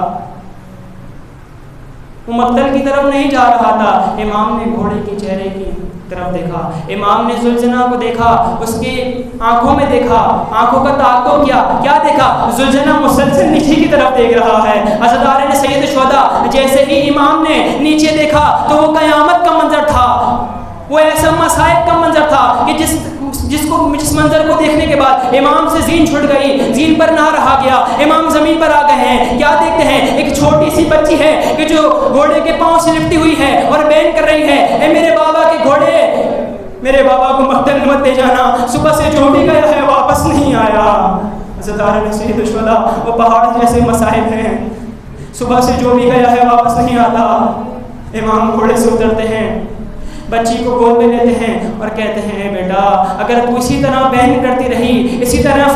وہ مقتل کی طرف نہیں جا رہا تھا. امام نے گھوڑے کے چہرے کی طرف دیکھا، امام نے زلجنہ کو دیکھا، اس کی آنکھوں میں دیکھا، آنکھوں کا تعاقب کیا. کیا دیکھا؟ زلجنہ مسلسل نیچے کی طرف دیکھ رہا ہے. عزادارہ نے سید الشہداء جیسے ہی امام نے نیچے دیکھا تو وہ قیامت کا منظر تھا، وہ ایسا مصائب کا منظر تھا کہ جس منظر کو دیکھنے کے بعد امام سے زین چھٹ گئی، زین پر نہ رہا گیا. امام زمین پر آ گئے ہیں. کیا دیکھتے ہیں؟ ایک چھوٹی سی بچی ہے کہ جو گھوڑے کے پاؤں سے لپٹی ہوئی ہے اور بین کر رہی ہے اے میرے بابا کے گھوڑے، میرے بابا کو مقتل مت دے جانا، صبح سے جو بھی گیا ہے واپس نہیں آیا. عزادارہ نے سید الشہداء وہ پہاڑ جیسے مصائب ہیں، صبح سے جو بھی گیا ہے واپس نہیں آتا. امام گھوڑے سے اترتے ہیں، بچی کو گود میں لیتے ہیں اور کہتے ہیں اے بیٹا اگر تو اسی طرح بہن کرتی رہی، اسی طرح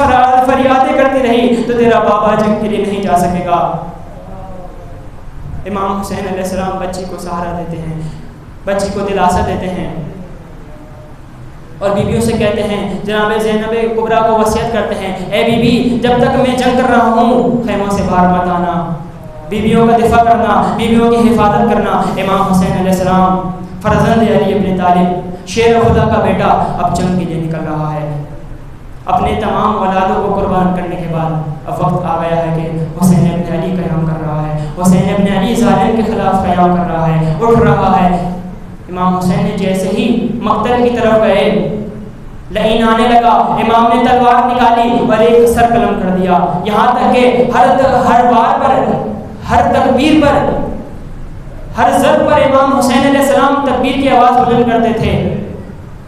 فریادیں کرتی رہی تو تیرا بابا جنگ کے لیے نہیں جا سکے گا. امام حسین علیہ السلام بچی کو سہارا دیتے ہیں، بچی کو دلاسا دیتے ہیں اور بیویوں سے کہتے ہیں، جناب زینب کبریٰ کو وصیت کرتے ہیں اے بی بی جب تک میں جنگ کر رہا ہوں خیموں سے باہر مت آنا، بیویوں کا دفاع کرنا، بیویوں کی حفاظت کرنا. امام حسین علیہ السلام فرزند علی ابن طالب شیر خدا کا بیٹا اب جنگ کے لیے نکل رہا ہے. اپنے تمام اولادوں کو قربان کرنے کے بعد اب وقت آ گیا ہے کہ حسین ابن علی قیام کر رہا ہے. حسین ابن علی ظالم کے خلاف قیام کر رہا ہے، اٹھ رہا ہے. امام حسین نے جیسے ہی مقتل کی طرف گئے، لعین آنے لگا، امام نے تلوار نکالی اور ایک سر قلم کر دیا. یہاں تک کہ ہر بار پر، ہر تکبیر پر، ہر ضرب پر امام حسین علیہ السلام تکبیر کی آواز بلند کرتے تھے.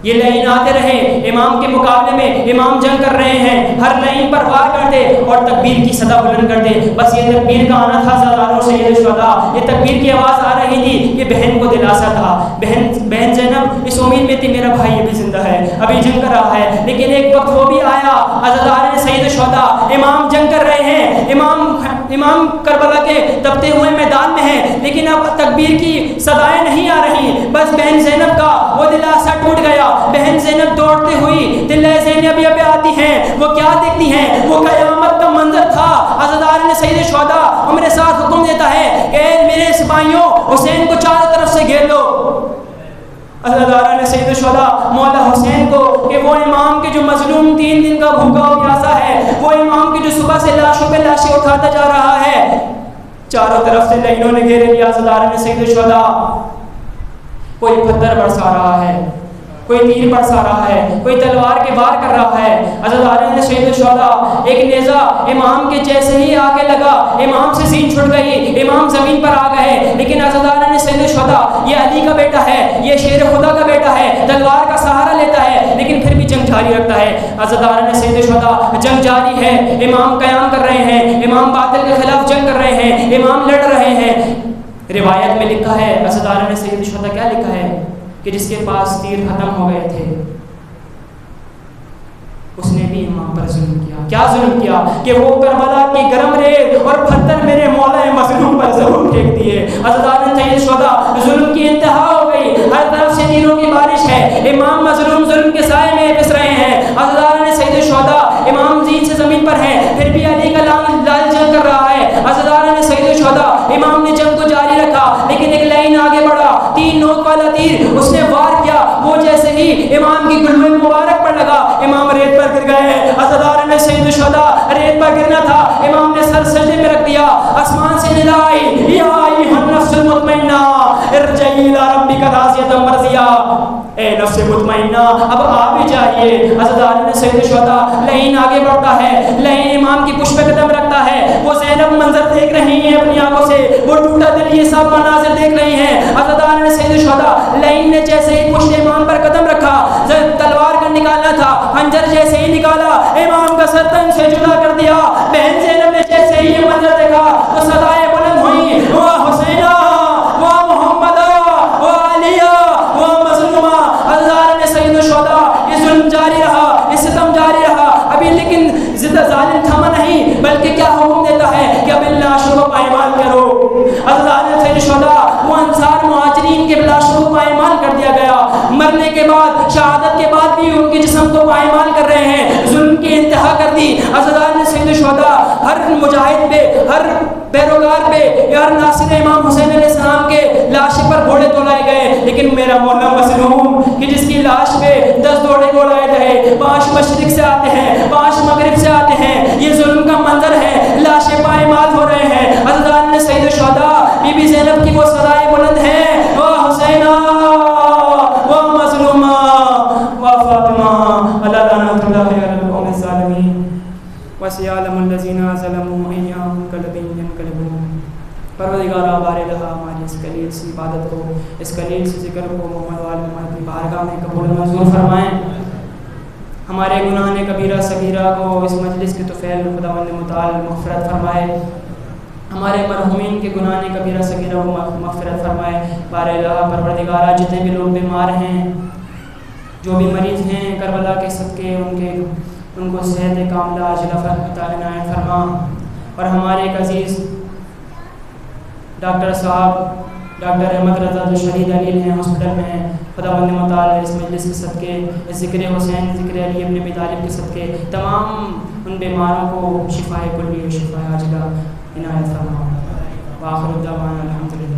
یہ لائن آتے رہے امام کے مقابلے میں، امام جنگ کر رہے ہیں، ہر لائن پر وار کرتے اور تکبیر کی صدا بلند کرتے. بس یہ تکبیر کا آنا تھا زراروں سے سید الشہداء، یہ تکبیر کی آواز آ رہی تھی. یہ بہن کو دلاسا تھا، بہن زینب اس امید میں تھی میرا بھائی ابھی زندہ ہے، ابھی جنگ کر رہا ہے. لیکن ایک وقت وہ بھی آیا، عزادارِ سید الشہداء امام جنگ کر رہے ہیں، امام کربلا کے تپتے ہوئے میدان میں ہیں، لیکن اب تکبیر کی صدائیں نہیں آ رہی. بس بہن زینب کا وہ دلاسا ٹوٹ گیا. بہن زینب دوڑتے ہوئی دلہ زینبیہ پہ آتی ہیں. وہ کیا دیکھتی ہیں؟ وہ قیامت کا منظر تھا. عزادارِ سید الشہداء اور میرے ساتھ حکم دیتا ہے کہ میرے سپاہیوں حسین کو چاروں طرف سے گھیر لو. عزادارِ سید الشہداء مولا حسین کو کہ وہ امام کے جو مظلوم 3 دن کا بھوکا و پیاسا ہے، وہ امام کے جو صبح سے لاشوں پہ لاشیں اٹھاتا جا رہا ہے، چاروں طرف سے لائنوں نے گھیرے لیا. عزادارِ سید الشہداء کوئی پتھر برسا رہا ہے، کوئی تیر برسا رہا ہے، کوئی تلوار کے وار کر رہا ہے. عزادارِ سید الشہداء ایک نیزہ امام کے جیسے ہی آگے لگا، امام سے سین چھٹ گئی، امام زمین پر آ گئے. لیکن عزادارِ سید الشہداء یہ علی کا بیٹا ہے، یہ شیر خدا کا بیٹا ہے، تلوار کا سہارا لیتا ہے، لیکن پھر بھی جنگ جاری رکھتا ہے. عزادارِ سید الشہداء جنگ جاری ہے، امام قیام کر رہے ہیں، امام باطل کے خلاف جنگ کر رہے ہیں، امام لڑ رہے ہیں. روایت میں لکھا ہے، عزادارِ سید الشہداء کیا لکھا ہے کہ جس کے پاس تیر ختم ہو گئے تھے اس نے بھی امام پر ظلم کیا. کیا ظلم کیا کہ وہ کربلا کی گرم ریت اور پتھر میرے مولا مظلوم پر ضرور پھینک دیے. عزادارِ سید الشہداء ظلم کی انتہا ہو گئی، ہر طرف سے تیروں کی بارش ہے، امام مظلوم ظلم کے سائے میں پس رہے ہیں. عزادارِ سید الشہداء امام زین سے زمین پر ہیں، پھر بھی علی کا لال جنگ کر رہا ہے. عزادارِ سید الشہداء امام نے جنگ کو جاری رکھا، لیکن ایک لائن آگے بڑھا، 3 نوک والا تیر اس نے وار کیا. وہ جیسے ہی امام کی گلوئے مبارک پر لگا، امام ریت پر گر گئے. عزادارِ سید الشہداء ریت پر گرنا تھا، امام نے سر سجدے میں رکھ دیا. آسمان سے ندا آئی، یا ایھا النفس المطمئنہ ارجعی الی ربک راضیۃ مرضیہ. اے نفس مطمئنہ اب آ بھی جائیے. عزادارِ سید الشہداء لائن آگے بڑھتا ہے، لائن امام کی پشت پہ قدم رکھتا ہے. وہ زینب منظر دیکھ رہی ہیں اپنی آنکھوں سے، وہ ٹوٹا دل یہ سب مناظر دیکھ رہی ہیں. عزادارِ سید الشہداء لائن نے جیسے ہی پشت امام پر قدم رکھا، تلوار کا نکالنا تھا، خنجر جیسے ہی نکالا، امام کا سر تن سے جدا کر دیا. بہن زینب نے جیسے ہی یہ منظر دیکھا تو صدائیں بلند ہوئیں، وہ حسینہ، وہ محمدہ، وہ علیہ، وہ مظلومہ. عزادارِ سید الشہداء یہ ظلم جاری رہا، یہ ستم جاری رہا ابھی، لیکن ظالم تھما نہیں، بلکہ کیا حکم دیتا ہے کہ اب لاشوں کو پائمال کرو. عزادارِ سید الشہداء وہ انصار مہاجرین کے لاشوں کو پائمال کر دیا گیا. مرنے کے بعد، شہادت کے بعد بھی ان کے جسم کو پائمال کر رہے ہیں، ظلم کی انتہا کر دی. عزادارِ سید الشہداء ہر مجاہد پہ، ہر پیروکار پہ، ہر ناصر امام حسین علیہ السلام کے لاش پر گھوڑے دولائے گئے، لیکن میرا مولا مظلوم کہ جس کی لاش پہ 10 گھوڑے دولائے گئے، 5 مشرق سے آتے ہیں، 5 مغرب سے آتے ہیں. یہ ظلم کا منظر ہے، لاشیں پائمال ہو رہے ہیں. عزادارِ سید الشہداء بی بی زینب کی وہ صدائیں بلند ہیں، وہ حسینہ، وہ مظلومہ، وہ فاطمہ، اللہ لعنت اللہ علی القوم الظالمین. وسيعلم الذين ظلموا أي منقلب ينقلبون. پروردگارا بارے رہا ہماری اس قلیل سی عبادت کو، اس قلیل سی ذکر کو محمد و آل محمد کی بارگاہ میں قبول منظور فرمائیں. ہمارے گناہ کبیرہ صغیرہ کو اس مجلس کے طفیل خداوند متعال مغفرت فرمائے. ہمارے مرحومین کے گناہ کبیرہ صغیرہ کو مغفرت فرمائے. بارے رہا پروردگارا جتنے بھی لوگ بیمار ہیں، جو بھی مریض ہیں، کربلا کے صدقے ان کو صحت کاملہ عاجلہ عطا عنایت فرما. اور ہمارے ایک عزیز ڈاکٹر صاحب ڈاکٹر احمد رضا جو شہید علیل ہیں، ہاسپٹل میں ہیں، خداوند متعال اس مجلس کے صدقے، اس ذکر حسین، ذکر علی ابن ابی طالب کے صدقے تمام ان بیماروں کو شفائے کلی و شفائے عاجلہ عنایت فرما. وآخر دعوانا الحمدللہ.